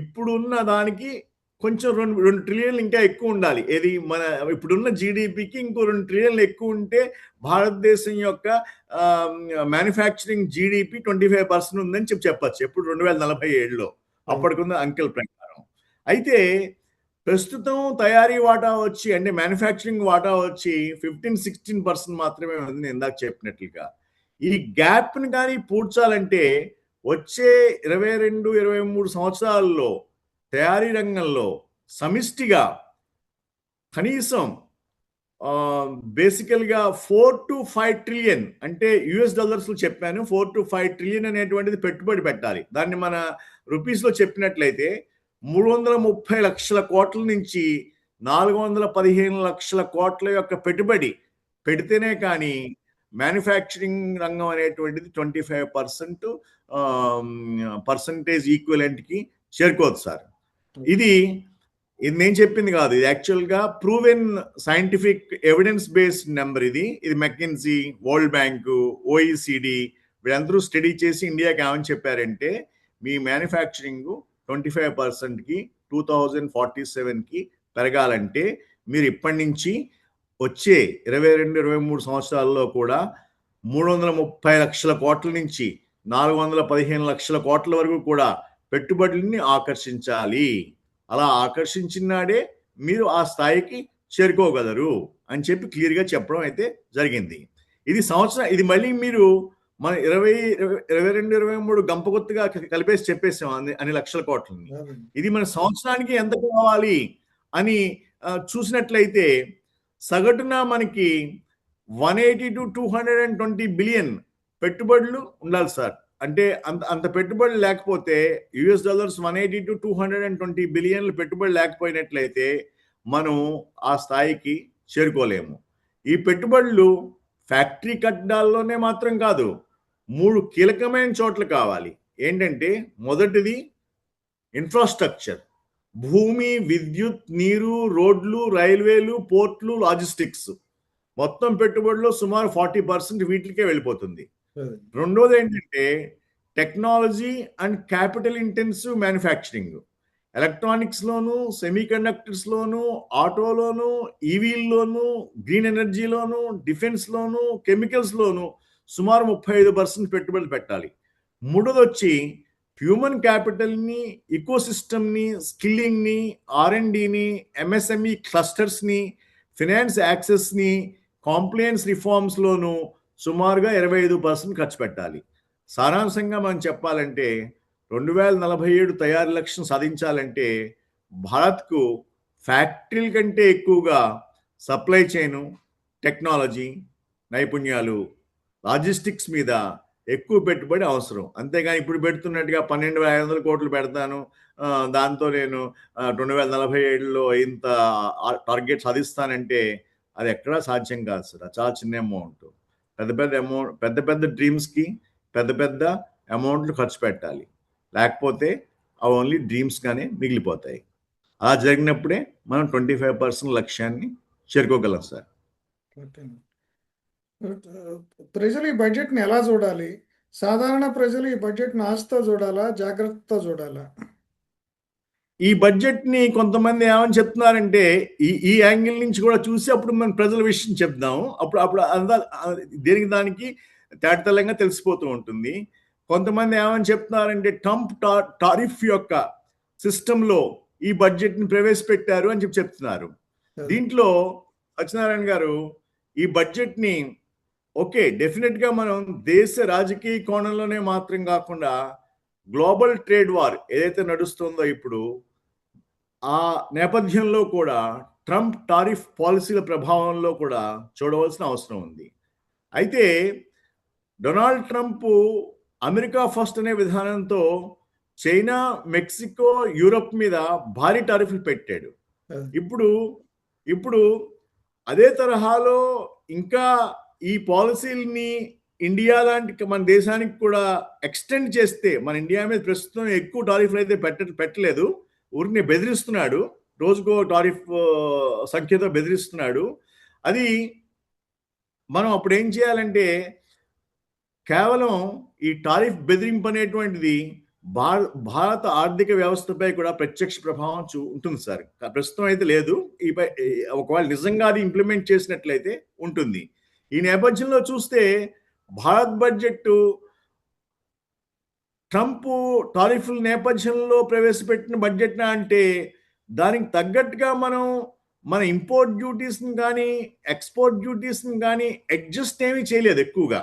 ఇప్పుడున్న దానికి కొంచెం 2 ట్రిలియన్లు ఇంకా ఎక్కువ ఉండాలి. ఏది మన ఇప్పుడున్న జీడిపికి ఇంకో 2 ట్రిలియన్లు ఎక్కువ ఉంటే భారతదేశం యొక్క మ్యానుఫ్యాక్చరింగ్ జీడిపి 25% ఉందని చెప్పచ్చు. ఎప్పుడు 2047లో అప్పటికున్న అంకెల ప్రకారం. అయితే ప్రస్తుతం తయారీ వాటా వచ్చి, అంటే మ్యానుఫ్యాక్చరింగ్ వాటా వచ్చి 15-16% మాత్రమే ఉంది ఇందాక చెప్పినట్లుగా. ఈ గ్యాప్ని కానీ పూడ్చాలంటే వచ్చే 22-23 సంవత్సరాల్లో తయారీ రంగంలో సమిష్టిగా కనీసం బేసికల్గా 4 to 5 ట్రిలియన్, అంటే US డాలర్స్లో చెప్పాను, 4 to 5 ట్రిలియన్ అనేటువంటిది పెట్టుబడి పెట్టాలి. దాన్ని మన రూపీస్లో చెప్పినట్లయితే 330 లక్షల కోట్ల నుంచి 415 లక్షల కోట్ల యొక్క పెట్టుబడి పెడితేనే కానీ మ్యానుఫ్యాక్చరింగ్ రంగం అనేటువంటిది 25% పర్సంటేజ్ ఈక్వలెంట్కి చేరుకోవచ్చు సార్. ఇది నేను చెప్పింది కాదు, ఇది యాక్చువల్గా proven scientific evidence based number. ఇది మెకిన్సీ, వరల్డ్ బ్యాంకు, OECD వీళ్ళందరూ స్టడీ చేసి ఇండియాకి ఏమని చెప్పారంటే, మీ మ్యానుఫ్యాక్చరింగ్ 25%కి 2047కి పెరగాలంటే మీరు ఇప్పటి నుంచి వచ్చే 22-23 సంవత్సరాల్లో కూడా 330 లక్షల కోట్ల నుంచి 415 లక్షల కోట్ల వరకు కూడా పెట్టుబడుల్ని ఆకర్షించాలి. అలా ఆకర్షించినాడే మీరు ఆ స్థాయికి చేరుకోగలరు అని చెప్పి క్లియర్గా చెప్పడం అయితే జరిగింది. ఇది మళ్ళీ మీరు మన 22-23 గంపగుత్తుగా కలిపేసి చెప్పేసాం అన్ని లక్షల కోట్లని. ఇది మన సంవత్సరానికి ఎంత కావాలి అని చూసినట్లయితే సగటున మనకి 180 to 220 బిలియన్ పెట్టుబడులు ఉండాలి సార్. అంటే అంత పెట్టుబడులు లేకపోతే US డాలర్స్ 180 to 220 బిలియన్లు పెట్టుబడి లేకపోయినట్లయితే మనం ఆ స్థాయికి చేరుకోలేము. ఈ పెట్టుబడులు ఫ్యాక్టరీ కట్టడాల్లోనే మాత్రం కాదు, 3 కీలకమైన చోట్ల కావాలి. ఏంటంటే మొదటిది ఇన్ఫ్రాస్ట్రక్చర్, భూమి, విద్యుత్, నీరు, రోడ్లు, రైల్వేలు, పోర్ట్లు, లాజిస్టిక్స్. మొత్తం పెట్టుబడిలో సుమారు 40% వీటికే వెళ్ళిపోతుంది. రెండోది ఏంటంటే technology and capital intensive manufacturing. ఎలక్ట్రానిక్స్లోను, సెమీకండక్టర్స్లోను, ఆటోలోను, ఈవీల్లోను, గ్రీన్ ఎనర్జీలోను, డిఫెన్స్లోను, కెమికల్స్లోను సుమారు 35% పెట్టుబడులు పెట్టాలి. మూడోది వచ్చి హ్యూమన్ క్యాపిటల్ని, ఇకోసిస్టమ్ని, స్కిల్లింగ్ని, R&Dని, MSME క్లస్టర్స్ని, ఫినాన్స్ యాక్సెస్ని, కాంప్లయన్స్ రిఫార్మ్స్లోను సుమారుగా 25% ఖర్చు పెట్టాలి. సారాంశంగా మనం చెప్పాలంటే 2047 తయారీ లక్ష్యం సాధించాలంటే భారత్కు ఫ్యాక్టరీల కంటే ఎక్కువగా సప్లై చైను, టెక్నాలజీ, నైపుణ్యాలు, లాజిస్టిక్స్ మీద ఎక్కువ పెట్టుబడి అవసరం. అంతేగాని ఇప్పుడు పెడుతున్నట్టుగా 12,500 కోట్లు పెడతాను, దాంతో నేను 2047లో ఇంత టార్గెట్ సాధిస్తానంటే అది ఎక్కడా సాధ్యం కాదు సార్. చాలా చిన్న అమౌంట్. పెద్ద పెద్ద డ్రీమ్స్కి పెద్ద అమౌంట్లు ఖర్చు పెట్టాలి, లేకపోతే అవి ఓన్లీ డ్రీమ్స్గానే మిగిలిపోతాయి. అలా జరిగినప్పుడే మనం 25% లక్ష్యాన్ని చేరుకోగలం సార్. ప్రజలు ఈ బడ్జెట్ని ఎలా చూడాలి? సాధారణ ప్రజలు ఈ బడ్జెట్ని ఆశతో చూడాలా, జాగ్రత్తతో చూడాలా? ఈ బడ్జెట్ని కొంతమంది ఏమని చెప్తున్నారంటే ఈ యాంగిల్ నుంచి కూడా చూసి అప్పుడు మనం ప్రజల విషయం చెప్దాము. అప్పుడు దేనికి దానికి తేటతెల్లంగా తెలిసిపోతూ ఉంటుంది. కొంతమంది ఏమని చెప్తున్నారంటే ట్రంప్ టారిఫ్ యొక్క సిస్టంలో ఈ బడ్జెట్ని ప్రవేశపెట్టారు అని చెప్తున్నారు. దీంట్లో సత్యనారాయణ గారు ఈ బడ్జెట్ని ఓకే, డెఫినెట్గా మనం దేశ రాజకీయ కోణంలోనే మాత్రం కాకుండా గ్లోబల్ ట్రేడ్ వార్ ఏదైతే నడుస్తుందో ఇప్పుడు ఆ నేపథ్యంలో కూడా ట్రంప్ టారిఫ్ పాలసీల ప్రభావంలో కూడా చూడవలసిన అవసరం ఉంది. అయితే డొనాల్డ్ ట్రంప్ అమెరికా ఫస్ట్ అనే విధానంతో చైనా, మెక్సికో, యూరప్ మీద భారీ టారిఫ్లు పెట్టాడు. అది. ఇప్పుడు ఇప్పుడు అదే తరహాలో ఇంకా ఈ పాలసీలని ఇండియా లాంటి మన దేశానికి కూడా ఎక్స్టెండ్ చేస్తే, మన ఇండియా మీద ప్రస్తుతం ఎక్కువ టారిఫ్లు అయితే పెట్టలేదు, ఊరిని బెదిరిస్తున్నాడు, రోజుకో టారిఫ్ సంఖ్యతో బెదిరిస్తున్నాడు. అది మనం అప్పుడు ఏం చేయాలంటే, కేవలం ఈ టారిఫ్ బెదిరింపు అనేటువంటిది భారత ఆర్థిక వ్యవస్థపై కూడా ప్రత్యక్ష ప్రభావం ఉంటుంది సార్. ప్రస్తుతం అయితే లేదు. ఒకవేళ నిజంగా అది ఇంప్లిమెంట్ చేసినట్లయితే ఉంటుంది. ఈ నేపథ్యంలో చూస్తే భారత్ బడ్జెట్ ట్రంప్ టారిఫ్ల నేపథ్యంలో ప్రవేశపెట్టిన బడ్జెట్ అంటే దానికి తగ్గట్టుగా మన ఇంపోర్ట్ డ్యూటీస్ని కానీ ఎక్స్పోర్ట్ డ్యూటీస్ని కానీ అడ్జస్ట్ ఏమీ చేయలేదు ఎక్కువగా.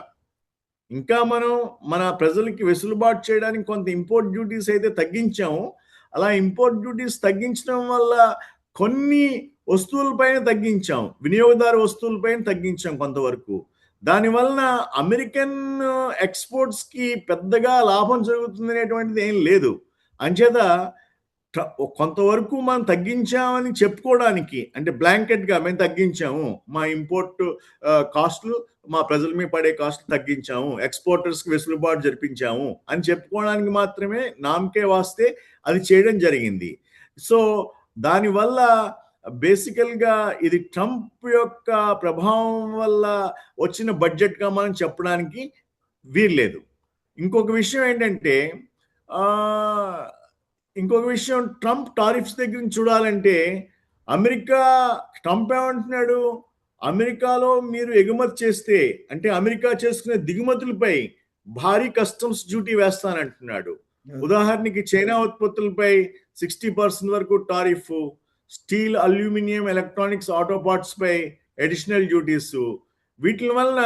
ఇంకా మన ప్రజలకి వెసులుబాటు చేయడానికి కొంత ఇంపోర్ట్ డ్యూటీస్ అయితే తగ్గించాము. అలా ఇంపోర్ట్ డ్యూటీస్ తగ్గించడం వల్ల కొన్ని వస్తువులపైన తగ్గించాం, వినియోగదారు వస్తువులపైన తగ్గించాం కొంతవరకు. దానివలన అమెరికన్ ఎక్స్పోర్ట్స్కి పెద్దగా లాభం జరుగుతుంది అనేటువంటిది ఏం లేదు. అంచేత కొంతవరకు మనం తగ్గించామని చెప్పుకోవడానికి, అంటే బ్లాంకెట్గా మేము తగ్గించాము, మా ఇంపోర్ట్ కాస్ట్లు, మా ప్రజల మీద పడే కాస్ట్లు తగ్గించాము, ఎక్స్పోర్టర్స్కి వెసులుబాటు జరిపించాము అని చెప్పుకోవడానికి మాత్రమే నామకే వాస్తే అది చేయడం జరిగింది. సో దానివల్ల బేసికల్గా ఇది ట్రంప్ యొక్క ప్రభావం వల్ల వచ్చిన బడ్జెట్గా మనం చెప్పడానికి వీల్లేదు. ఇంకొక విషయం ఏంటంటే, ట్రంప్ టారిఫ్స్ దగ్గర నుంచి చూడాలంటే, ట్రంప్ ఏమంటున్నాడు, అమెరికాలో మీరు ఎగుమతి చేస్తే, అంటే అమెరికా చేసుకునే దిగుమతులపై భారీ కస్టమ్స్ డ్యూటీ వేస్తానంటున్నాడు. ఉదాహరణకి చైనా ఉత్పత్తులపై 60% వరకు tariff, steel, aluminium, electronics, auto parts పై అడిషనల్ డ్యూటీస్. వీటి వలన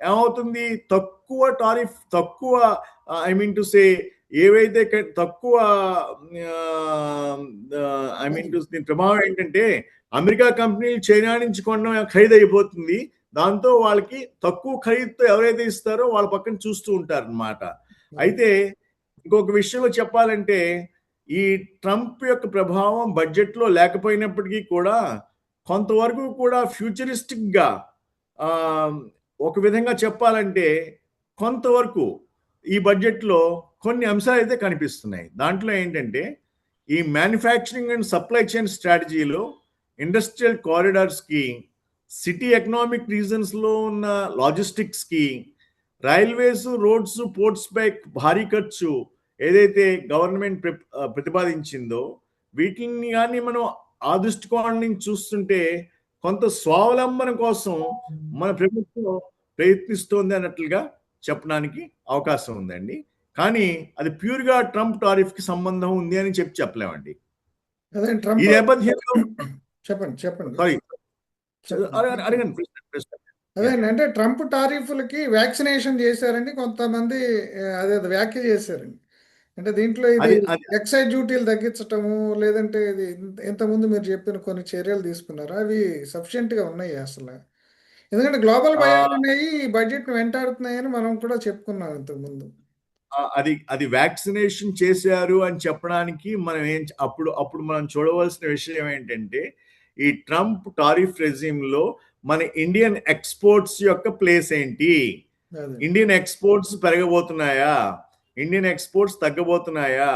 ఏమవుతుంది, తక్కువ టారిఫ్, తక్కువ ఏవైతే తక్కువ దీని ప్రభావం ఏంటంటే, అమెరికా కంపెనీలు చైనా నుంచి కొనడం ఖరీదు అయిపోతుంది. దాంతో వాళ్ళకి తక్కువ ఖరీదుతో ఎవరైతే ఇస్తారో వాళ్ళ పక్కన చూస్తూ ఉంటారు అన్నమాట. అయితే ఇంకొక విషయంలో చెప్పాలంటే, ఈ ట్రంప్ యొక్క ప్రభావం బడ్జెట్లో లేకపోయినప్పటికీ కూడా కొంతవరకు కూడా ఫ్యూచరిస్టిక్గా, ఒక విధంగా చెప్పాలంటే కొంతవరకు ఈ బడ్జెట్లో కొన్ని అంశాలు అయితే కనిపిస్తున్నాయి. దాంట్లో ఏంటంటే, ఈ మ్యానుఫ్యాక్చరింగ్ అండ్ సప్లై చైన్ స్ట్రాటజీలో ఇండస్ట్రియల్ కారిడార్స్కి, సిటీ ఎకనామిక్ రీజన్స్లో ఉన్న లాజిస్టిక్స్కి, రైల్వేస్, రోడ్స్, పోర్ట్స్ పై భారీ ఖర్చు ఏదైతే గవర్నమెంట్ ప్రతిపాదించిందో, వీటిని కానీ మనం ఆ దృష్టికోణం నుంచి చూస్తుంటే కొంత స్వావలంబన కోసం మన ప్రభుత్వం ప్రయత్నిస్తోంది అన్నట్లుగా చెప్పడానికి అవకాశం ఉందండి. కానీ అది ప్యూర్గా ట్రంప్ టారిఫ్ కి సంబంధం ఉంది అని చెప్పలేమండి. ఈ నేపథ్యంలో చెప్పండి. అదే అంటే ట్రంప్ టారిఫ్లకి వ్యాక్సినేషన్ చేశారండి కొంతమంది, అదే వ్యాఖ్య చేశారండి. అంటే దీంట్లో ఇది ఎక్సైజ్ డ్యూటీలు తగ్గించటము, లేదంటే ఇది ఇంతకుముందు మీరు చెప్పిన కొన్ని చర్యలు తీసుకున్నారు, అవి సఫిషియెంట్ గా ఉన్నాయి అసలు? ఎందుకంటే గ్లోబల్ భయాలు అనేవి ఈ బడ్జెట్ వెంటాడుతున్నాయని మనం కూడా చెప్పుకున్నాం ఇంతకుముందు. అది వ్యాక్సినేషన్ చేశారు అని చెప్పడానికి మనం అప్పుడు మనం చూడవలసిన విషయం ఏంటంటే, ఈ ట్రంప్ టారిఫ్ రెజిమ్ లో మన ఇండియన్ ఎక్స్పోర్ట్స్ యొక్క ప్లేస్ ఏంటి, ఇండియన్ ఎక్స్పోర్ట్స్ పెరగబోతున్నాయా, ఇండియన్ ఎక్స్పోర్ట్స్ తగ్గబోతున్నాయా,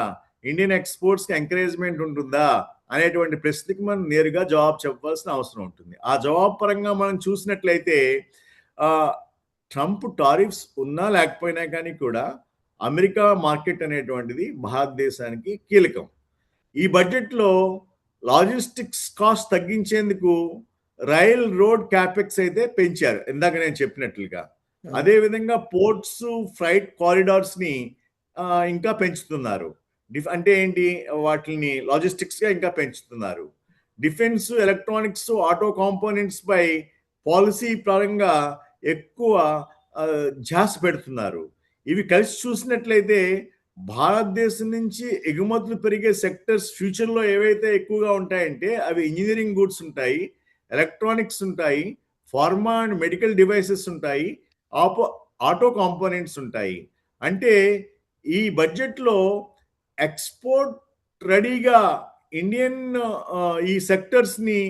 ఇండియన్ ఎక్స్పోర్ట్స్ కి ఎంకరేజ్మెంట్ ఉంటుందా అనేటువంటి ప్రశ్నకి మనం నేరుగా జవాబు చెప్పాల్సిన అవసరం ఉంటుంది. ఆ జవాబు పరంగా మనం చూసినట్లయితే, ట్రంప్ టారిఫ్స్ ఉన్నా లేకపోయినా కానీ కూడా అమెరికా మార్కెట్ అనేటువంటిది భారతదేశానికి కీలకం. ఈ బడ్జెట్లో లాజిస్టిక్స్ కాస్ట్ తగ్గించేందుకు రైల్, రోడ్ క్యాపెక్స్ అయితే పెంచారు ఇందాక నేను చెప్పినట్లుగా. అదేవిధంగా పోర్ట్స్, ఫ్రైట్ కారిడార్స్ ని ఇంకా పెంచుతున్నారు. అంటే ఏంటి, వాటిని లాజిస్టిక్స్ గా ఇంకా పెంచుతున్నారు. డిఫెన్స్, ఎలక్ట్రానిక్స్, ఆటో కాంపోనెంట్స్ పై పాలసీ పరంగా ఎక్కువ ధ్యాస పెడుతున్నారు. ఇవి కలిసి చూసినట్లయితే భారతదేశం నుంచి ఎగుమతులు పెరిగే సెక్టర్స్ ఫ్యూచర్లో ఏవైతే ఎక్కువగా ఉంటాయంటే అవి ఇంజనీరింగ్ గూడ్స్ ఉంటాయి, ఎలక్ట్రానిక్స్ ఉంటాయి, ఫార్మా అండ్ మెడికల్ డివైసెస్ ఉంటాయి, ఆటో కాంపోనెంట్స్ ఉంటాయి. అంటే ఈ బడ్జెట్లో ఎక్స్పోర్ట్ రెడీగా ఇండియన్ ఈ సెక్టర్స్ని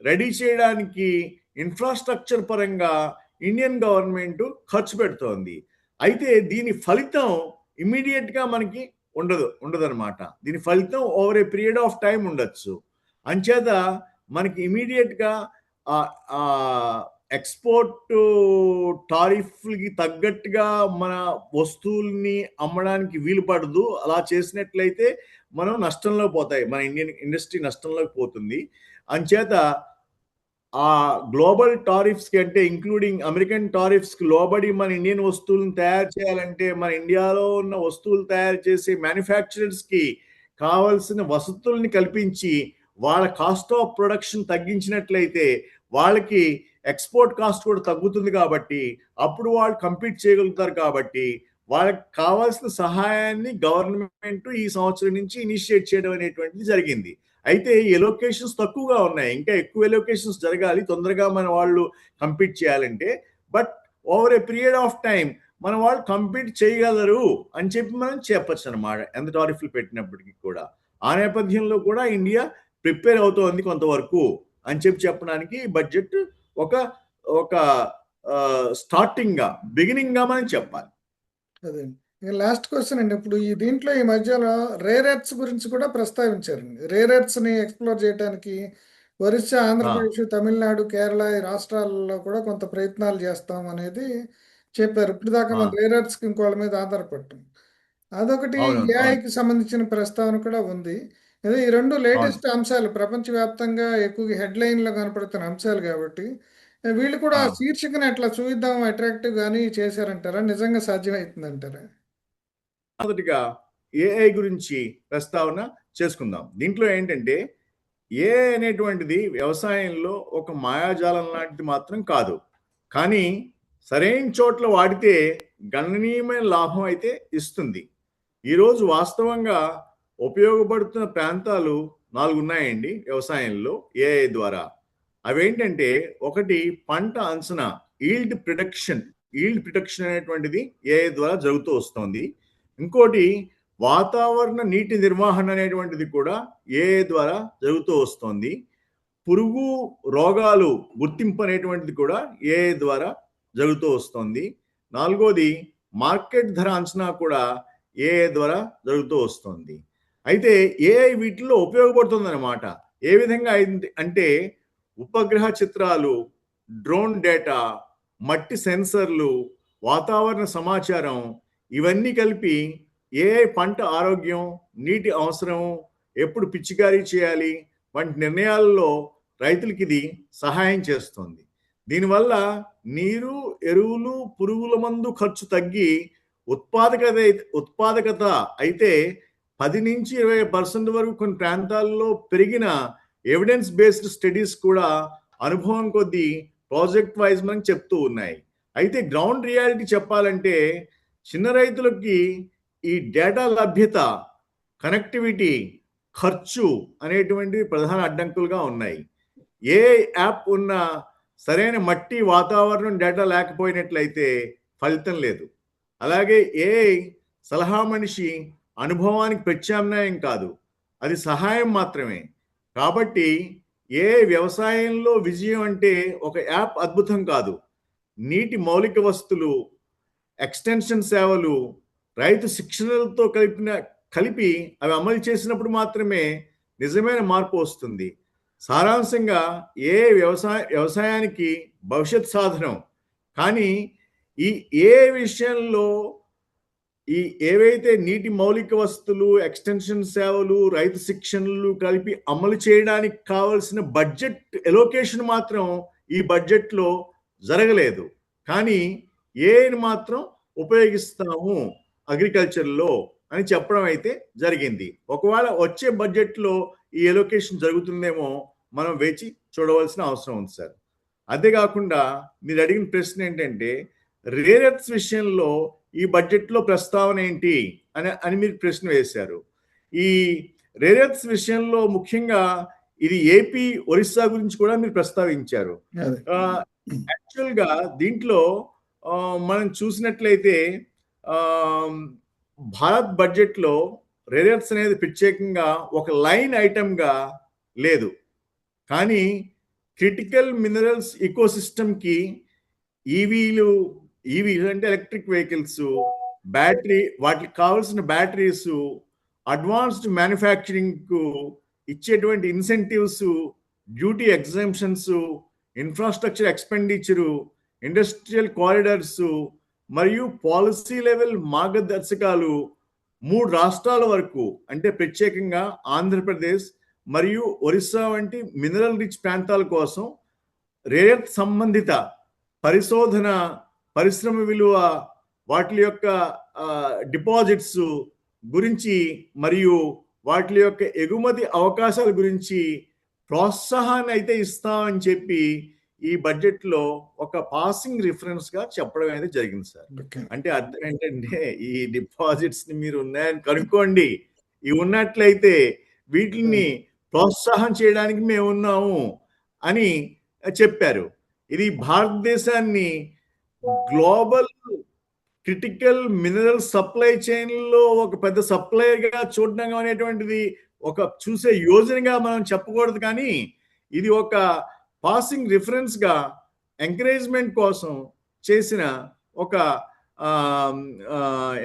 రెడీ చేయడానికి ఇన్ఫ్రాస్ట్రక్చర్ పరంగా ఇండియన్ గవర్నమెంట్ ఖర్చు పెడుతోంది. అయితే దీని ఫలితం ఇమ్మీడియట్గా మనకి ఉండదన్నమాట. దీని ఫలితం over a period of time ఉండొచ్చు. అంచేత మనకి ఇమ్మీడియట్గా ఎక్స్పోర్ట్ టారిఫ్లకి తగ్గట్టుగా మన వస్తువుల్ని అమ్మడానికి వీలు పడదు. అలా చేసినట్లయితే మనం నష్టంలో పోతాయి, మన ఇండియన్ ఇండస్ట్రీ నష్టంలోకి పోతుంది. అంచేత ఆ గ్లోబల్ టారిఫ్స్కి అంటే ఇంక్లూడింగ్ అమెరికన్ టారిఫ్స్కి లోబడి మన ఇండియన్ వస్తువులను తయారు చేయాలంటే మన ఇండియాలో ఉన్న వస్తువులు తయారు చేసే మ్యానుఫ్యాక్చరర్స్కి కావాల్సిన వసతుల్ని కల్పించి వాళ్ళ కాస్ట్ ఆఫ్ ప్రొడక్షన్ తగ్గించినట్లయితే వాళ్ళకి ఎక్స్పోర్ట్ కాస్ట్ కూడా తగ్గుతుంది. కాబట్టి అప్పుడు వాళ్ళు కంపీట్ చేయగలుగుతారు. కాబట్టి వాళ్ళకి కావాల్సిన సహాయాన్ని గవర్నమెంట్ ఈ సంవత్సరం నుంచి ఇనిషియేట్ చేయడం అనేటువంటిది జరిగింది. అయితే ఈ ఎలొకేషన్స్ తక్కువగా ఉన్నాయి, ఇంకా ఎక్కువ ఎలొకేషన్స్ జరగాలి తొందరగా మన వాళ్ళు కంపీట్ చేయాలంటే. But over a period of time మన వాళ్ళు కంపీట్ చేయగలరు అని చెప్పి మనం చెప్పచ్చు అనమాట, ఎంత టారిఫ్లు పెట్టినప్పటికీ కూడా. ఆ నేపథ్యంలో కూడా ఇండియా ప్రిపేర్ అవుతోంది కొంతవరకు అని చెప్పి చెప్పడానికి బడ్జెట్ ఒక ఒక స్టార్టింగ్ గా బిగినింగ్ గా మనం చెప్పాలి. అదే లాస్ట్ క్వశ్చన్ అండి. ఇప్పుడు ఈ దీంట్లో ఈ మధ్యలో రేర్ ఎర్త్స్ గురించి కూడా ప్రస్తావించారండి. రేర్ ఎర్త్స్ ని ఎక్స్ప్లోర్ చేయడానికి ఒరిస్సా, ఆంధ్రప్రదేశ్, తమిళనాడు, కేరళ ఈ రాష్ట్రాల్లో కూడా కొంత ప్రయత్నాలు చేస్తాం అనేది చెప్పారు. ఇప్పుడు దాకా మన రేర్ ఎర్త్స్కి ఇంకోళ్ళ మీద ఆధారపడటం అదొకటి. ఏఐకి సంబంధించిన ప్రస్తావన కూడా ఉంది. అదే ఈ రెండు లేటెస్ట్ అంశాలు ప్రపంచవ్యాప్తంగా ఎక్కువగా హెడ్లైన్లో కనపడుతున్న అంశాలు కాబట్టి వీళ్ళు కూడా శీర్షికను అట్లా చూద్దాం అట్రాక్టివ్ గానీ చేశారంటారా? నిజంగా సాధ్యమవుతుందంటారా? మొదటిగా ఏఐ గురించి ప్రస్తావన చేసుకుందాం. దీంట్లో ఏంటంటే ఏఐ అనేటువంటిది వ్యవసాయంలో ఒక మాయాజాలం లాంటిది మాత్రం కాదు, కానీ సరైన చోట్ల వాడితే గణనీయమైన లాభం అయితే ఇస్తుంది. ఈరోజు వాస్తవంగా ఉపయోగపడుతున్న ప్రాంతాలు 4 ఉన్నాయండి వ్యవసాయంలో ఏఐ ద్వారా. అవేంటంటే, ఒకటి పంట అంచనా, ఈల్డ్ ప్రిడిక్షన్ అనేటువంటిది ఏఐ ద్వారా జరుగుతూ వస్తుంది. ఇంకోటి వాతావరణ నీటి నిర్వహణ అనేటువంటిది కూడా ఏఐ ద్వారా జరుగుతూ వస్తుంది. పురుగు రోగాలు గుర్తింపు అనేటువంటిది కూడా ఏఐ ద్వారా జరుగుతూ వస్తుంది. నాలుగోది మార్కెట్ ధర అంచనా కూడా ఏఐ ద్వారా జరుగుతూ వస్తుంది. అయితే ఏఐ వీటిల్లో ఉపయోగపడుతుంది అన్నమాట. ఏ విధంగా అంటే ఉపగ్రహ చిత్రాలు, డ్రోన్ డేటా, మట్టి సెన్సర్లు, వాతావరణ సమాచారం ఇవన్నీ కలిపి ఏఐ పంట ఆరోగ్యం, నీటి అవసరం, ఎప్పుడు పిచికారీ చేయాలి వంటి నిర్ణయాల్లో రైతులకి ఇది సహాయం చేస్తుంది. దీనివల్ల నీరు, ఎరువులు, పురుగుల మందు ఖర్చు తగ్గి ఉత్పాదకత అయితే 10 నుంచి 20% వరకు కొన్ని ప్రాంతాల్లో పెరిగిన ఎవిడెన్స్ బేస్డ్ స్టడీస్ కూడా అనుభవం కొద్దీ ప్రాజెక్ట్ వైజ్ మనకి చెప్తూ ఉన్నాయి. అయితే గ్రౌండ్ రియాలిటీ చెప్పాలంటే చిన్న రైతులకి ఈ డేటా లభ్యత, కనెక్టివిటీ, ఖర్చు అనేటువంటివి ప్రధాన అడ్డంకులుగా ఉన్నాయి. ఏ యాప్ ఉన్న సరైన మట్టి, వాతావరణం డేటా లేకపోయినట్లయితే ఫలితం లేదు. అలాగే ఏ సలహా మనిషి అనుభవానికి ప్రత్యామ్నాయం కాదు, అది సహాయం మాత్రమే. కాబట్టి ఏ వ్యవసాయంలో విజయం అంటే ఒక యాప్ అద్భుతం కాదు, నీటి మౌలిక వస్తువులు, ఎక్స్టెన్షన్ సేవలు, రైతు శిక్షణలతో కలిపి అవి అమలు చేసినప్పుడు మాత్రమే నిజమైన మార్పు వస్తుంది. సారాంశంగా ఏ వ్యవసాయానికి భవిష్యత్ సాధనం. కానీ ఏ విషయంలో ఏవైతే నీటి మౌలిక వస్తువులు, ఎక్స్టెన్షన్ సేవలు, రైతు శిక్షణలు కలిపి అమలు చేయడానికి కావలసిన బడ్జెట్ ఎలోకేషన్ మాత్రం ఈ బడ్జెట్లో జరగలేదు. కానీ ఏని మాత్రం ఉపయోగిస్తాము అగ్రికల్చర్లో అని చెప్పడం అయితే జరిగింది. ఒకవేళ వచ్చే బడ్జెట్లో ఈ ఎలోకేషన్ జరుగుతుందేమో మనం వేచి చూడవలసిన అవసరం ఉంది సార్. అంతేకాకుండా మీరు అడిగిన ప్రశ్న ఏంటంటే, రేర్ ఎర్త్స్ విషయంలో ఈ బడ్జెట్లో ప్రస్తావన ఏంటి అని మీరు ప్రశ్న వేశారు. ఈ రేర్ ఎర్త్స్ విషయంలో ముఖ్యంగా ఇది ఏపీ, ఒరిస్సా గురించి కూడా మీరు ప్రస్తావించారు. యాక్చువల్గా దీంట్లో మనం చూసినట్లయితే భారత్ బడ్జెట్లో రేర్ ఎర్త్స్ అనేది ప్రత్యేకంగా ఒక లైన్ ఐటమ్గా లేదు. కానీ క్రిటికల్ మినరల్స్ ఈకోసిస్టమ్కి ఈవీలు అంటే ఎలక్ట్రిక్ వెహికల్స్, బ్యాటరీ, వాటికి కావాల్సిన బ్యాటరీస్, అడ్వాన్స్డ్ మ్యానుఫ్యాక్చరింగ్కు ఇచ్చేటువంటి incentives, duty exemptions, infrastructure expenditure, industrial corridors మరియు పాలసీ లెవెల్ మార్గదర్శకాలు 3 రాష్ట్రాల వరకు, అంటే ప్రత్యేకంగా ఆంధ్రప్రదేశ్ మరియు ఒరిస్సా వంటి మినరల్ రిచ్ ప్రాంతాల కోసం రేర్ సంబంధిత పరిశోధన, పరిశ్రమ విలువ, వాటి యొక్క డిపాజిట్స్ గురించి మరియు వాటి యొక్క ఎగుమతి అవకాశాల గురించి ప్రోత్సాహాన్ని అయితే ఇస్తామని చెప్పి ఈ బడ్జెట్ లో ఒక పాసింగ్ రిఫరెన్స్ గా చెప్పడం అయితే జరిగింది సార్. అంటే అర్థం ఏంటంటే ఈ డిపాజిట్స్ ని మీరు ఉన్నాయని కనుక్కోండి, ఇవి ఉన్నట్లయితే వీటిని ప్రోత్సాహం చేయడానికి మేము ఉన్నాము అని చెప్పారు. ఇది భారతదేశాన్ని global critical mineral supply chain లో ఒక పెద్ద సప్లయర్ గా చూడడం అనేటువంటిది ఒక చూసే యోజనగా మనం చెప్పకూడదు, కానీ ఇది ఒక పాసింగ్ రిఫరెన్స్ గా ఎంకరేజ్మెంట్ కోసం చేసిన ఒక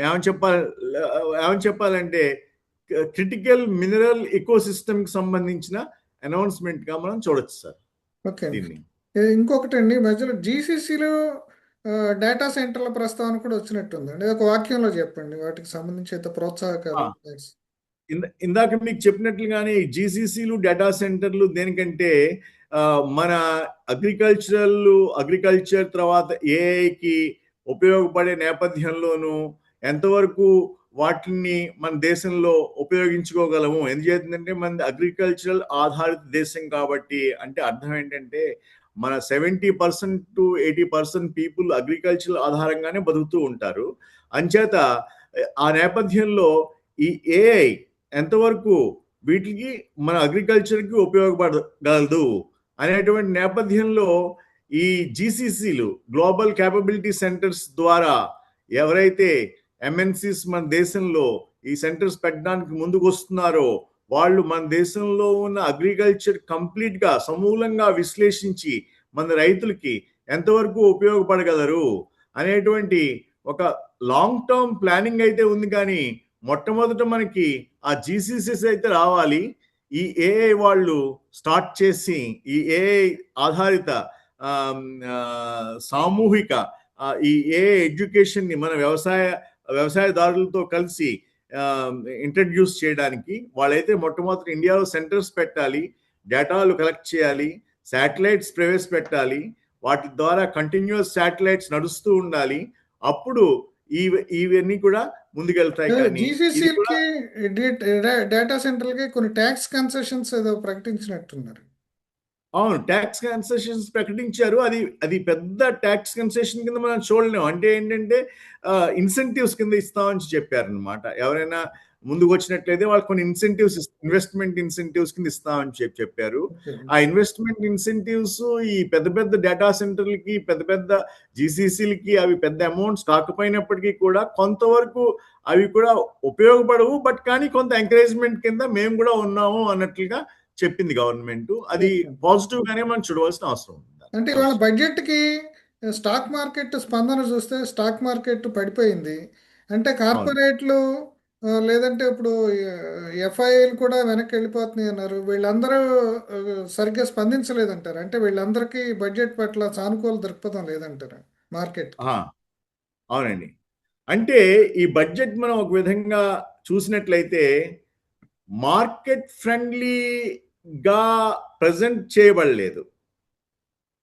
ఏమని చెప్పాలంటే క్రిటికల్ మినరల్ ఇకోసిస్టమ్ కి సంబంధించిన అనౌన్స్మెంట్ గా మనం చూడొచ్చు సార్. ఓకే, ఇంకొకటి అండి, మధ్యలో జీసీసీలో డేటా సెంటర్ల ప్రస్తావన కూడా వచ్చినట్టుంది అండి, ఒక వాక్యంలో చెప్పండి వాటికి సంబంధించి అయితే ప్రోత్సాహకాలు. ఇందాక మీకు చెప్పినట్లుగానే జీసీసీలు, డేటా సెంటర్లు దేనికంటే మన అగ్రికల్చర్ తర్వాత ఏఐకి ఉపయోగపడే నేపథ్యంలోనూ ఎంతవరకు వాటిని మన దేశంలో ఉపయోగించుకోగలము. ఎందుచేతంటే మన అగ్రికల్చరల్ ఆధారిత దేశం కాబట్టి. అంటే అర్థం ఏంటంటే మన 70% to 80% పీపుల్ అగ్రికల్చర్ ఆధారంగానే బతుకుతూ ఉంటారు. అంచేత ఆ నేపథ్యంలో ఈ ఏఐ ఎంతవరకు వీటికి మన అగ్రికల్చర్కి ఉపయోగపడగలదు అనేటువంటి నేపథ్యంలో ఈ జీసీసీలు, గ్లోబల్ క్యాపబిలిటీ సెంటర్స్ ద్వారా ఎవరైతే ఎంఎన్సీస్ మన దేశంలో ఈ సెంటర్స్ పెట్టడానికి ముందుకు వస్తున్నారో వాళ్ళు మన దేశంలో ఉన్న అగ్రికల్చర్ కంప్లీట్ గా సమూలంగా విశ్లేషించి మన రైతులకి ఎంతవరకు ఉపయోగపడగలరు అనేటువంటి ఒక లాంగ్ టర్మ్ ప్లానింగ్ అయితే ఉంది. కానీ మొట్టమొదట మనకి ఆ జీసీసీస్ అయితే రావాలి. ఈ ఏఐ వాళ్ళు స్టార్ట్ చేసి ఈ ఏఐ ఆధారిత సామూహిక ఈ ఏఐ ఎడ్యుకేషన్ ని మన వ్యవసాయదారులతో కలిసి ఇంట్రడ్యూస్ చేయడానికి వాళ్ళైతే మొట్టమొదటి ఇండియాలో సెంటర్స్ పెట్టాలి, డేటాలు కలెక్ట్ చేయాలి, శాటిలైట్స్ ప్రవేశపెట్టాలి, వాటి ద్వారా కంటిన్యూస్ శాటిలైట్స్ నడుస్తూ ఉండాలి. అప్పుడు ఇవన్నీ కూడా ముందుకెళ్తాయి. కానీ జీసీసీకి డేటా సెంటర్లకి కొన్ని ట్యాక్స్ కన్సెషన్స్ ఏదో ప్రకటించినట్టున్నారు. అవును, ట్యాక్స్ కన్సెషన్స్ ప్రకటించారు. అది పెద్ద ట్యాక్స్ కన్సెషన్ కింద మనం చూడలేము. అంటే ఏంటంటే ఇన్సెంటివ్స్ కింద ఇస్తామని చెప్పారు అనమాట. ఎవరైనా ముందుకు వచ్చినట్లయితే వాళ్ళకి కొన్ని ఇన్సెంటివ్స్, ఇన్వెస్ట్మెంట్ ఇన్సెంటివ్స్ కింద ఇస్తామని చెప్పారు. ఆ ఇన్వెస్ట్మెంట్ ఇన్సెంటివ్స్ ఈ పెద్ద డేటా సెంటర్లకి, పెద్ద జీసీసీలకి అవి పెద్ద అమౌంట్స్ కాకపోయినప్పటికీ కూడా కొంతవరకు అవి కూడా ఉపయోగపడవు. బట్ కానీ కొంత ఎంకరేజ్మెంట్ కింద మేము కూడా ఉన్నాము అన్నట్లుగా చెప్పింది గవర్నమెంట్. అది పాజిటివ్ గానే మనం చూడవలసిన అవసరం ఉంది. అంటే ఇవాళ బడ్జెట్ కి స్టాక్ మార్కెట్ స్పందన చూస్తే స్టాక్ మార్కెట్ పడిపోయింది. అంటే కార్పొరేట్లు లేదంటే ఇప్పుడు ఎఫ్ఐలు కూడా వెనక్కి వెళ్ళిపోతున్నాయి అన్నారు. వీళ్ళందరూ సరిగ్గా స్పందించలేదంటారు. అంటే వీళ్ళందరికీ బడ్జెట్ పట్ల సానుకూల దృక్పథం లేదంటారు మార్కెట్. అవునండి, అంటే ఈ బడ్జెట్ మనం ఒక విధంగా చూసినట్లయితే మార్కెట్ ఫ్రెండ్లీగా ప్రజెంట్ చేయబడలేదు.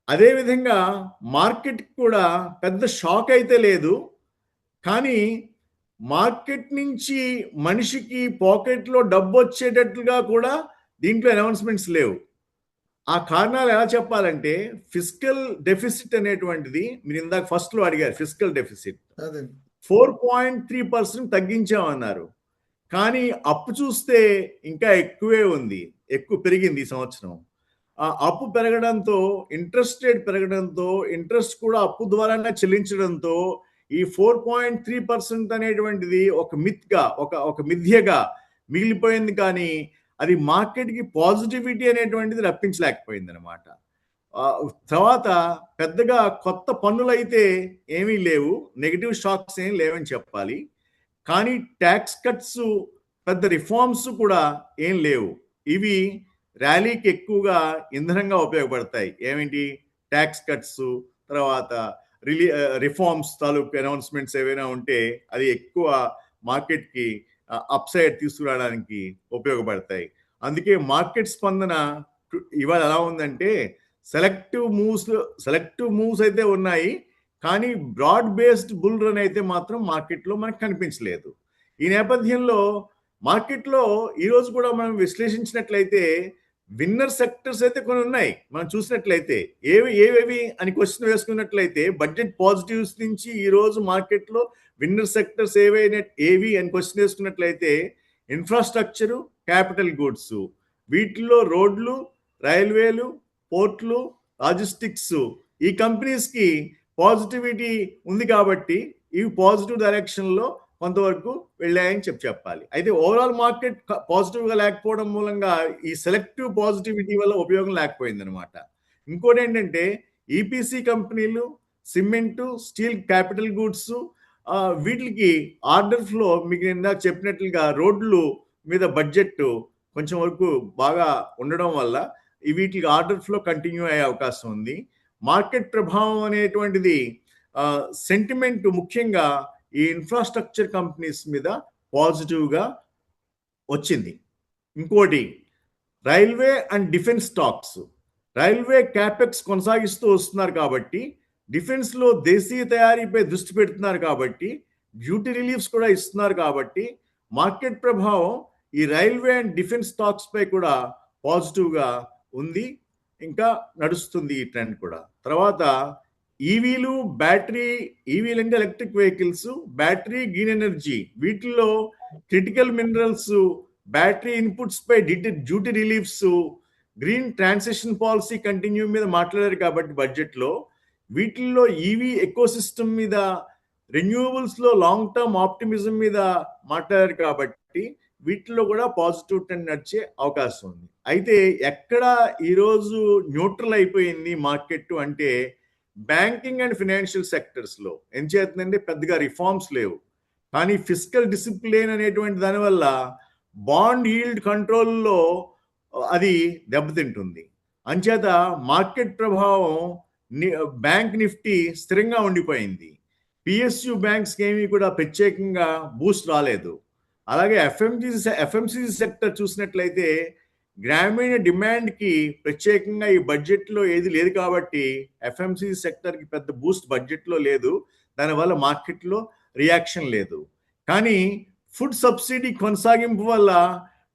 అదేవిధంగా మార్కెట్ కూడా పెద్ద షాక్ అయితే లేదు. కానీ మార్కెట్ నుంచి మనిషికి పాకెట్లో డబ్బు వచ్చేటట్లుగా కూడా దీంట్లో అనౌన్స్మెంట్స్ లేవు. ఆ కారణాలు ఎలా చెప్పాలంటే ఫిస్కల్ డెఫిసిట్ అనేటువంటిది మీరు ఇందాక ఫస్ట్ లో అడిగారు. Fiscal deficit 4.3% తగ్గించామన్నారు. కానీ అప్పు చూస్తే ఇంకా ఎక్కువే ఉంది, ఎక్కువ పెరిగింది ఈ సంవత్సరం. ఆ అప్పు పెరగడంతో, ఇంట్రెస్ట్ రేట్ పెరగడంతో, ఇంట్రెస్ట్ కూడా అప్పు ద్వారానే చెల్లించడంతో ఈ 4.3% అనేటువంటిది ఒక మిథ్గా, ఒక మిథ్యగా మిగిలిపోయింది, కానీ అది మార్కెట్కి పాజిటివిటీ అనేటువంటిది రప్పించలేకపోయింది అనమాట. తర్వాత పెద్దగా కొత్త పన్నులైతే ఏమీ లేవు, నెగిటివ్ షాక్స్ ఏం లేవని చెప్పాలి. కానీ ట్యాక్స్ కట్స్, పెద్ద రిఫార్మ్స్ కూడా ఏం లేవు. ఇవి ర్యాలీకి ఎక్కువగా ఇంధనంగా ఉపయోగపడతాయి. ఏమిటి? ట్యాక్స్ కట్స్, తర్వాత రిఫార్మ్స్ తాలూకు అనౌన్స్మెంట్స్ ఏవైనా ఉంటే అది ఎక్కువ మార్కెట్కి అప్ సైడ్ తీసుకురావడానికి ఉపయోగపడతాయి. అందుకే మార్కెట్ స్పందన ఇవాళ ఎలా ఉందంటే సెలెక్టివ్ మూవ్స్ అయితే ఉన్నాయి, కానీ బ్రాడ్ బేస్డ్ బుల్ రన్ అయితే మాత్రం మార్కెట్లో మనకు కనిపించలేదు. ఈ నేపథ్యంలో మార్కెట్లో ఈరోజు కూడా మనం విశ్లేషించినట్లయితే విన్నర్ సెక్టర్స్ అయితే కొన్ని ఉన్నాయి. మనం చూసినట్లయితే ఏవేవి అని క్వశ్చన్ వేసుకున్నట్లయితే బడ్జెట్ పాజిటివ్స్ నుంచి ఈరోజు మార్కెట్లో విన్నర్ సెక్టర్స్ ఏవి అని క్వశ్చన్ వేసుకున్నట్లయితే ఇన్ఫ్రాస్ట్రక్చరు, క్యాపిటల్ గూడ్స్, వీటిల్లో రోడ్లు, రైల్వేలు, పోర్ట్లు, లాజిస్టిక్స్, ఈ కంపెనీస్కి పాజిటివిటీ ఉంది కాబట్టి ఇవి పాజిటివ్ డైరెక్షన్లో కొంతవరకు వెళ్ళాయని చెప్పాలి. అయితే ఓవరాల్ మార్కెట్ పాజిటివ్గా లేకపోవడం మూలంగా ఈ సెలెక్టివ్ పాజిటివిటీ వల్ల ఉపయోగం లేకపోయింది అనమాట. ఇంకోటి ఏంటంటే ఈపీసీ కంపెనీలు, సిమెంటు, స్టీల్, క్యాపిటల్ గూడ్స్, వీటికి ఆర్డర్ ఫ్లో మీకు ఇందాక చెప్పినట్లుగా రోడ్లు మీద బడ్జెట్ కొంచెం వరకు బాగా ఉండడం వల్ల వీటికి ఆర్డర్ ఫ్లో కంటిన్యూ అయ్యే అవకాశం ఉంది. మార్కెట్ ప్రభావం అనేటువంటిది సెంటిమెంట్ ముఖ్యంగా ఈ ఇన్ఫ్రాస్ట్రక్చర్ కంపెనీస్ మీద పాజిటివ్గా వచ్చింది. ఇంకోటి railway and defence stocks. Railway capex కొనసాగిస్తూ వస్తున్నారు కాబట్టి, డిఫెన్స్లో దేశీయ తయారీపై దృష్టి పెడుతున్నారు కాబట్టి, డ్యూటీ రిలీఫ్స్ కూడా ఇస్తున్నారు కాబట్టి మార్కెట్ ప్రభావం ఈ రైల్వే అండ్ డిఫెన్స్ స్టాక్స్ పై కూడా పాజిటివ్గా ఉంది, ఇంకా నడుస్తుంది ఈ ట్రెండ్ కూడా. తర్వాత ఈవీలు, ఈవీలు అంటే electric vehicles, battery, green energy, వీటిల్లో క్రిటికల్ మినరల్స్, బ్యాటరీ ఇన్పుట్స్ పై duty reliefs, green transition policy continue మీద మాట్లాడారు కాబట్టి బడ్జెట్లో, వీటిల్లో ఈవీ ఎకోసిస్టమ్ మీద, రెన్యూవబుల్స్లో లాంగ్ టర్మ్ ఆప్టిమిజం మీద మాట్లాడారు కాబట్టి వీటిల్లో కూడా పాజిటివ్ ట్రెండ్ నడిచే అవకాశం ఉంది. అయితే ఎక్కడ ఈరోజు న్యూట్రల్ అయిపోయింది మార్కెట్ అంటే బ్యాంకింగ్ అండ్ ఫినాన్షియల్ సెక్టర్స్లో. ఏం చేస్తుందంటే పెద్దగా రిఫార్మ్స్ లేవు, కానీ ఫిస్కల్ డిసిప్లిన్ అనేటువంటి దానివల్ల బాండ్ ఈల్డ్ కంట్రోల్లో అది దెబ్బతింటుంది. అంచేత మార్కెట్ ప్రభావం బ్యాంక్ నిఫ్టీ స్థిరంగా ఉండిపోయింది. పిఎస్యు బ్యాంక్స్కి ఏమీ కూడా ప్రత్యేకంగా బూస్ట్ రాలేదు. అలాగే ఎఫ్ఎంసీజీ సెక్టర్ చూసినట్లయితే గ్రామీణ డిమాండ్కి ప్రత్యేకంగా ఈ బడ్జెట్లో ఏది లేదు కాబట్టి ఎఫ్ఎంసీజీ సెక్టర్కి పెద్ద బూస్ట్ బడ్జెట్లో లేదు, దానివల్ల మార్కెట్లో రియాక్షన్ లేదు. కానీ ఫుడ్ సబ్సిడీ కొనసాగింపు వల్ల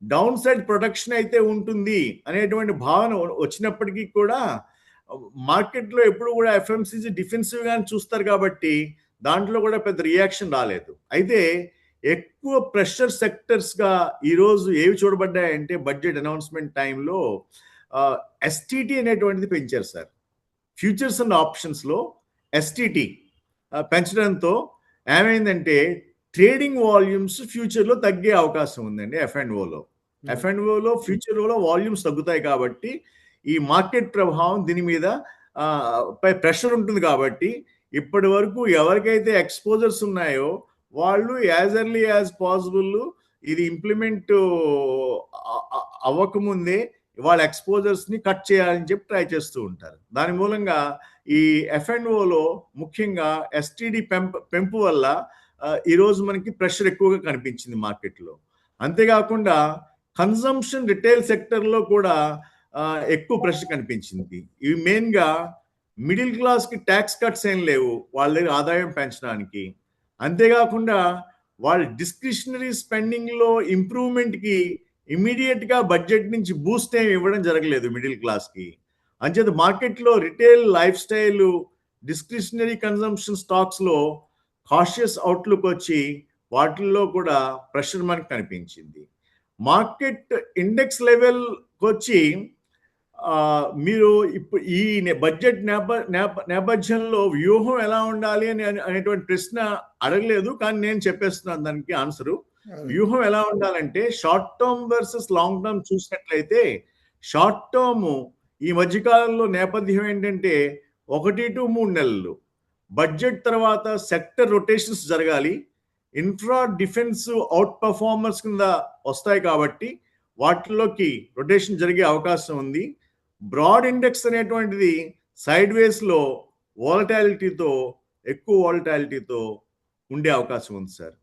డౌన్ సైడ్ ప్రొటెక్షన్ అయితే ఉంటుంది అనేటువంటి భావన వచ్చినప్పటికీ కూడా మార్కెట్లో ఎప్పుడు కూడా ఎఫ్ఎంసీజీ డిఫెన్సివ్గానే చూస్తారు కాబట్టి దాంట్లో కూడా పెద్ద రియాక్షన్ రాలేదు. అయితే ఎక్కువ ప్రెషర్ సెక్టర్స్గా ఈరోజు ఏవి చూడబడ్డాయంటే బడ్జెట్ అనౌన్స్మెంట్ టైంలో ఎస్టీటీ అనేటువంటిది పెంచారు సార్. ఫ్యూచర్స్ అండ్ ఆప్షన్స్లో ఎస్టీటీ పెంచడంతో ఏమైందంటే ట్రేడింగ్ వాల్యూమ్స్ ఫ్యూచర్లో తగ్గే అవకాశం ఉందండి. ఎఫ్ఎండ్ఓలో ఫ్యూచర్లో వాల్యూమ్స్ తగ్గుతాయి కాబట్టి ఈ మార్కెట్ ప్రభావం దీని మీద పై ప్రెషర్ ఉంటుంది కాబట్టి ఇప్పటి వరకు ఎవరికైతే ఎక్స్పోజర్స్ ఉన్నాయో వాళ్ళు యాజ్ ఎర్లీ యాజ్ పాసిబుల్ ఇది ఇంప్లిమెంట్ అవ్వకముందే వాళ్ళ ఎక్స్పోజర్స్ని కట్ చేయాలని చెప్పి ట్రై చేస్తూ ఉంటారు. దాని మూలంగా ఈ ఎఫ్ఎండ్ఓలో ముఖ్యంగా ఎస్టీడీ పెంపు వల్ల ఈరోజు మనకి ప్రెషర్ ఎక్కువగా కనిపించింది మార్కెట్లో. అంతేకాకుండా కన్సంప్షన్ రిటైల్ సెక్టర్లో కూడా ఎక్కువ ప్రెషర్ కనిపించింది. ఇవి మెయిన్గా మిడిల్ క్లాస్కి ట్యాక్స్ కట్స్ ఏం లేవు వాళ్ళ దగ్గర ఆదాయం పెంచడానికి. అంతేకాకుండా వాళ్ళ డిస్క్రిషనరీ స్పెండింగ్లో ఇంప్రూవ్మెంట్కి ఇమీడియట్గా బడ్జెట్ నుంచి బూస్ట్ ఏమి ఇవ్వడం జరగలేదు మిడిల్ క్లాస్కి. అంచేత మార్కెట్లో retail, life style, discretionary consumption స్టాక్స్లో కాషియస్ అవుట్లుక్ వచ్చి వాటిల్లో కూడా ప్రెషర్ మనకు కనిపించింది. మార్కెట్ ఇండెక్స్ లెవెల్కి వచ్చి మీరు ఇప్పుడు ఈ బడ్జెట్ నేపథ్యంలో వ్యూహం ఎలా ఉండాలి అనేటువంటి ప్రశ్న అడగలేదు, కానీ నేను చెప్పేస్తున్నాను దానికి ఆన్సరు. అది. వ్యూహం ఎలా ఉండాలంటే short term versus long term చూసినట్లయితే షార్ట్ టర్మ్ ఈ మధ్యకాలంలో నేపథ్యం ఏంటంటే 1 to 3 నెలలు బడ్జెట్ తర్వాత సెక్టర్ రొటేషన్స్ జరగాలి. ఇన్ఫ్రా డిఫెన్స్ అవుట్ పర్ఫార్మర్స్ కింద వస్తాయి కాబట్టి వాటిలోకి రొటేషన్ జరిగే అవకాశం ఉంది. బ్రాడ్ ఇండెక్స్ అనేటువంటిది సైడ్ వేస్లో వాలటాలిటీతో ఎక్కువ వాలటాలిటీతో ఉండే అవకాశం ఉంది సార్.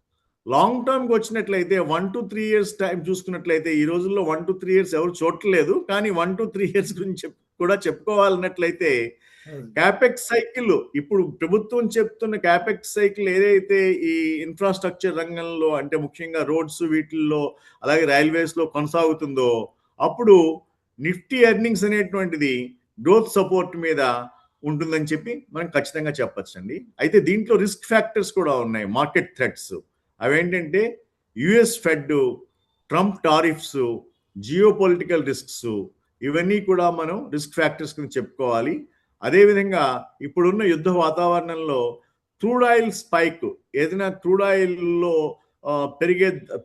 లాంగ్ టర్మ్కి వచ్చినట్లయితే 1 to 3 years టైం చూసుకున్నట్లయితే ఈ రోజుల్లో 1 to 3 years ఎవరు చూడట్లేదు. కానీ 1 to 3 years గురించి కూడా చెప్పుకోవాలన్నట్లయితే అది. క్యాపెక్స్ సైకిల్ ఇప్పుడు ప్రభుత్వం చెప్తున్న క్యాపెక్స్ సైకిల్ ఏదైతే ఈ ఇన్ఫ్రాస్ట్రక్చర్ రంగంలో అంటే ముఖ్యంగా రోడ్స్ వీటిల్లో అలాగే రైల్వేస్లో కొనసాగుతుందో అప్పుడు నిఫ్టీ ఎర్నింగ్స్ అనేటువంటిది గ్రోత్ సపోర్ట్ మీద ఉంటుందని చెప్పి మనం ఖచ్చితంగా చెప్పొచ్చండి. అయితే దీంట్లో రిస్క్ ఫ్యాక్టర్స్ కూడా ఉన్నాయి, మార్కెట్ థ్రెట్స్. అవేంటంటే US fed, Trump tariffs, geo political risks, ఇవన్నీ కూడా మనం రిస్క్ ఫ్యాక్టర్స్ కింద చెప్పుకోవాలి. అదేవిధంగా ఇప్పుడున్న యుద్ధ వాతావరణంలో క్రూడ్ ఆయిల్ స్పైక్, ఏదైనా క్రూడ్ ఆయిల్లో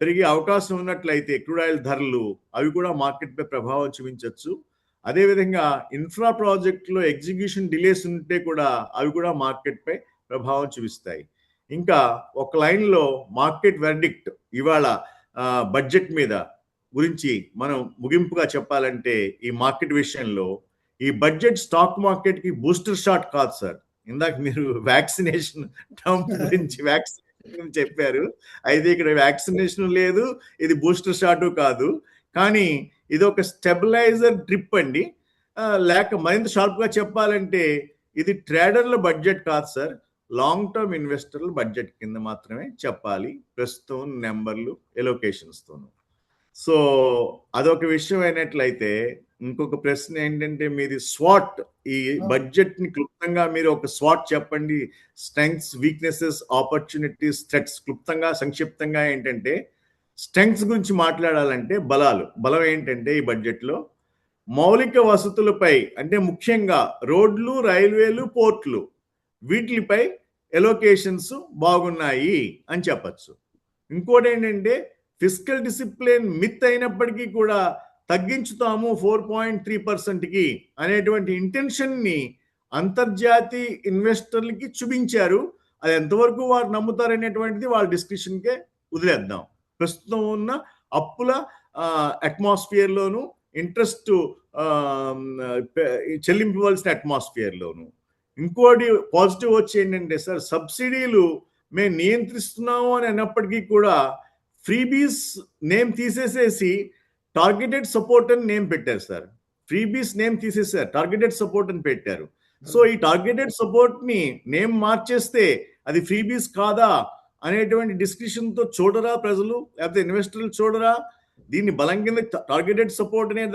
పెరిగే అవకాశం ఉన్నట్లయితే క్రూడ్ ఆయిల్ ధరలు అవి కూడా మార్కెట్పై ప్రభావం చూపించవచ్చు. అదేవిధంగా ఇన్ఫ్రా ప్రాజెక్టులో ఎగ్జిక్యూషన్ డిలేస్ ఉంటే కూడా అవి కూడా మార్కెట్పై ప్రభావం చూపిస్తాయి. ఇంకా ఒక లైన్లో మార్కెట్ వెర్డిక్ట్ ఇవాళ బడ్జెట్ మీద గురించి మనం ముగింపుగా చెప్పాలంటే ఈ మార్కెట్ విషయంలో ఈ బడ్జెట్ స్టాక్ మార్కెట్కి బూస్టర్ షాట్ కాదు సార్. ఇందాక మీరు వ్యాక్సినేషన్ టర్మ్ గురించి వ్యాక్సినేషన్ చెప్పారు. అయితే ఇక్కడ వ్యాక్సినేషన్ లేదు, ఇది బూస్టర్ షాట్ కాదు. కానీ ఇది ఒక స్టెబిలైజర్ డ్రిప్ అండి. లేక మరింత షార్ప్గా చెప్పాలంటే ఇది ట్రేడర్ల బడ్జెట్ కాదు సార్, లాంగ్ టర్మ్ ఇన్వెస్టర్ల బడ్జెట్ కింద మాత్రమే చెప్పాలి ప్రస్తుతం నెంబర్లు ఎలొకేషన్స్తోను. సో అదొక విషయం అయినట్లయితే ఇంకొక ప్రశ్న ఏంటంటే మీది స్వాట్, ఈ బడ్జెట్ ని క్లుప్తంగా మీరు ఒక స్వాట్ చెప్పండి. స్ట్రెంగ్స్, వీక్నెసెస్, ఆపర్చునిటీస్, థ్రెట్స్ క్లుప్తంగా సంక్షిప్తంగా ఏంటంటే స్ట్రెంగ్స్ గురించి మాట్లాడాలంటే బలం ఏంటంటే ఈ బడ్జెట్లో మౌలిక వసతులపై అంటే ముఖ్యంగా రోడ్లు, రైల్వేలు, పోర్ట్లు వీటిపై ఎలొకేషన్స్ బాగున్నాయి అని చెప్పచ్చు. ఇంకోటి ఏంటంటే ఫిస్కల్ డిసిప్లిన్ మిత్ అయినప్పటికీ కూడా తగ్గించుతాము 4.3%కి అనేటువంటి ఇంటెన్షన్ని అంతర్జాతీయ ఇన్వెస్టర్లకి చూపించారు. అది ఎంతవరకు వారు నమ్ముతారనేటువంటిది వాళ్ళ డిస్కషన్కే వదిలేద్దాం. ప్రస్తుతం ఉన్న అప్పుల అట్మాస్ఫియర్లోను, ఇంట్రెస్ట్ చెల్లింపవలసిన అట్మాస్ఫియర్లోను. ఇంకోటి పాజిటివ్ వచ్చి ఏంటంటే సార్ సబ్సిడీలు మేము నియంత్రిస్తున్నాము అని అన్నప్పటికీ కూడా ఫ్రీబీస్ నేమ్ తీసేసేసి టార్గెటెడ్ సపోర్ట్ అని నేమ్ పెట్టారు సార్. ఫ్రీబీస్ నేమ్ తీసేసారు, టార్గెటెడ్ సపోర్ట్ అని పెట్టారు. సో ఈ టార్గెటెడ్ సపోర్ట్ ని నేమ్ మార్చేస్తే అది ఫ్రీబీస్ కాదా అనేటువంటి డిస్కషన్తో చూడరా ప్రజలు, లేకపోతే ఇన్వెస్టర్లు చూడరా? దీన్ని బలం కింద టార్గెటెడ్ సపోర్ట్ అనే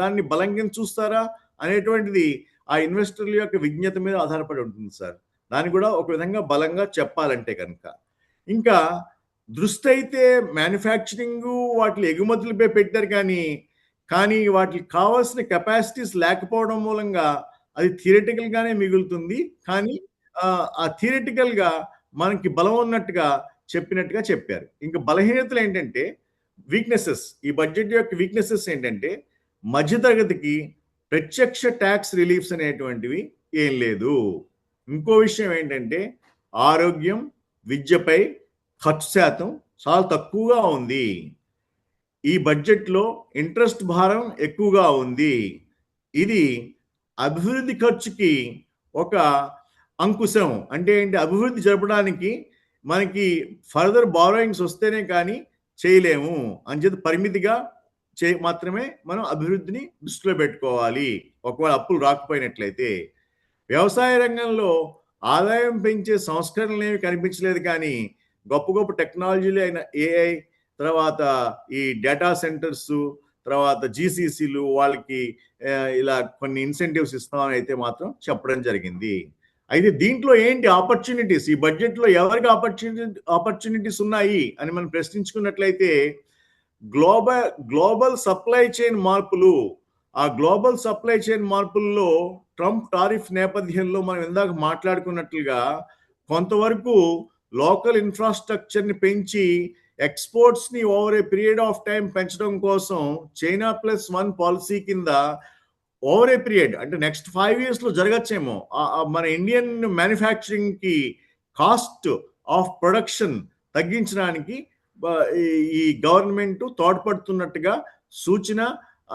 దాన్ని బలం కింద చూస్తారా అనేటువంటిది ఆ ఇన్వెస్టర్ల యొక్క విజ్ఞత మీద ఆధారపడి ఉంటుంది సార్. దాన్ని కూడా ఒక విధంగా బలంగా చెప్పాలంటే కనుక. ఇంకా దృష్టి అయితే మ్యానుఫ్యాక్చరింగ్ వాటి ఎగుమతులపై పెట్టారు, కానీ వాటికి కావాల్సిన కెపాసిటీస్ లేకపోవడం మూలంగా అది థియరిటికల్ గానే మిగులుతుంది. కానీ ఆ థియరిటికల్ గా మనకి బలం ఉన్నట్టుగా చెప్పినట్టుగా చెప్పారు. ఇంకా బలహీనతలు ఏంటంటే వీక్నెసెస్, ఈ బడ్జెట్ యొక్క వీక్నెసెస్ ఏంటంటే మధ్యతరగతికి ప్రత్యక్ష ట్యాక్స్ రిలీఫ్స్ అనేటువంటివి ఏం లేదు. ఇంకో విషయం ఏంటంటే ఆరోగ్యం, విద్యపై ఖర్చు శాతం చాలా తక్కువగా ఉంది. ఈ బడ్జెట్లో ఇంట్రెస్ట్ భారం ఎక్కువగా ఉంది. ఇది అభివృద్ధి ఖర్చుకి ఒక అంకుశం. అంటే ఏంటి, అభివృద్ధి జరపడానికి మనకి ఫర్దర్ బారోయింగ్స్ వస్తేనే కానీ చేయలేము అని చెప్పి పరిమితిగా మాత్రమే మనం అభివృద్ధిని దృష్టిలో పెట్టుకోవాలి ఒకవేళ అప్పులు రాకపోయినట్లయితే. వ్యవసాయ రంగంలో ఆదాయం పెంచే సంస్కరణలు ఏమి కనిపించలేదు, కానీ గొప్ప గొప్ప టెక్నాలజీలు అయిన ఏఐ, తర్వాత ఈ డేటా సెంటర్స్, తర్వాత జీసీసీలు వాళ్ళకి ఇలా కొన్ని ఇన్సెంటివ్స్ ఇస్తామని అయితే మాత్రం చెప్పడం జరిగింది. అయితే దీంట్లో ఏంటి ఆపర్చునిటీస్, ఈ బడ్జెట్లో ఎవరికి ఆపర్చునిటీస్ ఉన్నాయి అని మనం ప్రశ్నించుకున్నట్లయితే గ్లోబల్ సప్లై చైన్ మార్పులు. ఆ గ్లోబల్ సప్లై చైన్ మార్పుల్లో ట్రంప్ టారిఫ్ నేపథ్యంలో మనం ఇందాక మాట్లాడుకున్నట్లుగా కొంతవరకు లోకల్ ఇన్ఫ్రాస్ట్రక్చర్ని పెంచి ఎక్స్పోర్ట్స్ ని over a period of time పెంచడం కోసం చైనా +1 పాలసీ కింద ఓవర్ ఏ పీరియడ్ అంటే నెక్స్ట్ 5 years లో జరగచ్చేమో మన ఇండియన్ మ్యానుఫ్యాక్చరింగ్ కి కాస్ట్ ఆఫ్ ప్రొడక్షన్ తగ్గించడానికి ఈ గవర్నమెంట్ తోడ్పడుతున్నట్టుగా సూచన,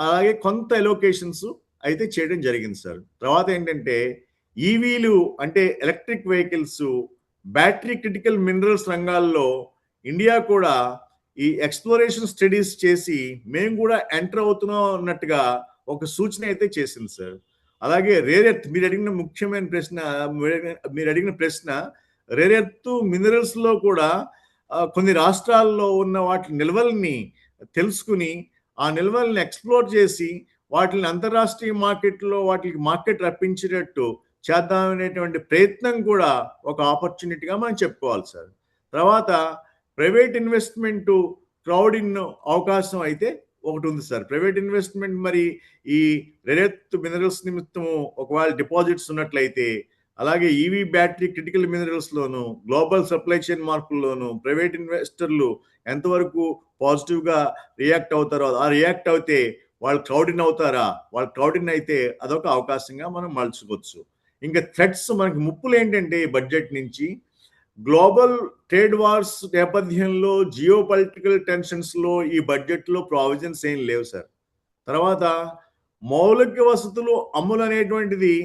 అలాగే కొంత ఎలోకేషన్స్ అయితే చేయడం జరిగింది సార్. తర్వాత ఏంటంటే ఈవీలు అంటే electric vehicles, battery critical minerals రంగాల్లో ఇండియా కూడా ఈ ఎక్స్ప్లోరేషన్ స్టడీస్ చేసి మేము కూడా ఎంటర్ అవుతున్నాం అన్నట్టుగా ఒక సూచన అయితే చేసింది సార్. అలాగే రేర్ ఎర్త్ మీరు అడిగిన ప్రశ్న రేర్ ఎర్త్ మినరల్స్ లో కూడా కొన్ని రాష్ట్రాల్లో ఉన్న వాటి నిల్వల్ని తెలుసుకుని ఆ నిల్వల్ని ఎక్స్ప్లోర్ చేసి వాటిని అంతర్రాష్ట్రీయ మార్కెట్లో వాటికి మార్కెట్ రప్పించేటట్టు చేద్దామనేటువంటి ప్రయత్నం కూడా ఒక ఆపర్చునిటీగా మనం చెప్పుకోవాలి సార్. తర్వాత ప్రైవేట్ ఇన్వెస్ట్మెంట్ క్రౌడ్ ఇన్ అవకాశం అయితే ఒకటి ఉంది సార్. ప్రైవేట్ ఇన్వెస్ట్మెంట్ మరి ఈ రేర్ ఎర్త్ మినరల్స్ నిమిత్తము ఒకవేళ డిపాజిట్స్ ఉన్నట్లయితే, అలాగే ఈవీ బ్యాటరీ క్రిటికల్ మినరల్స్ లోను, గ్లోబల్ సప్లై చైన్ మార్పుల్లోను ప్రైవేట్ ఇన్వెస్టర్లు ఎంతవరకు పాజిటివ్ గా రియాక్ట్ అవుతారో, ఆ రియాక్ట్ అవుతే వాళ్ళు క్రౌడ్ ఇన్ అవుతారా, వాళ్ళు క్రౌడ్ ఇన్ అయితే అదొక అవకాశంగా మనం మలుచుకోవచ్చు. ఇంకా థ్రెట్స్ మనకి ముప్పులు ఏంటంటే బడ్జెట్ నుంచి గ్లోబల్ ట్రేడ్ వార్స్ నేపథ్యంలో జియో పొలిటికల్ టెన్షన్స్ లో ఈ బడ్జెట్ లో ప్రావిజన్స్ ఏం లేవు సార్. తర్వాత మౌలిక వసతులు అమలు అనేటువంటిది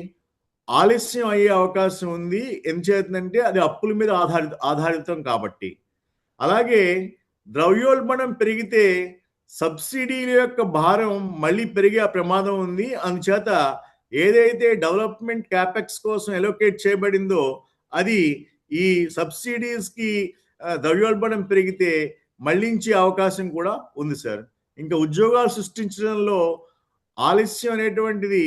ఆలస్యం అయ్యే అవకాశం ఉంది. ఎందుచేతంటే అది అప్పుల మీద ఆధారితం కాబట్టి. అలాగే ద్రవ్యోల్బణం పెరిగితే సబ్సిడీల యొక్క భారం మళ్ళీ పెరిగే ప్రమాదం ఉంది. అందుచేత ఏదైతే డెవలప్మెంట్ క్యాపెక్స్ కోసం ఎలోకేట్ చేయబడిందో అది ఈ సబ్సిడీస్ కి ద్రవ్యోల్బణం పెరిగితే మళ్లించే అవకాశం కూడా ఉంది సార్. ఇంకా ఉద్యోగాలు సృష్టించడంలో ఆలస్యం అనేటువంటిది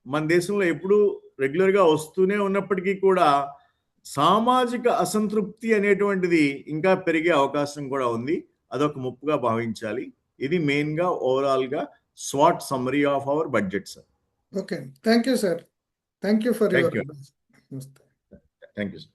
మన దేశంలో ఎప్పుడూ రెగ్యులర్ గా వస్తూనే ఉన్నప్పటికీ కూడా సామాజిక అసంతృప్తి అనేటువంటిది ఇంకా పెరిగే అవకాశం కూడా ఉంది. అదొక ముప్పుగా భావించాలి. ఇది మెయిన్ గా ఓవరాల్ గా swat summary of our budget sir. Okay, thank you sir. Thank you for your thank you sir.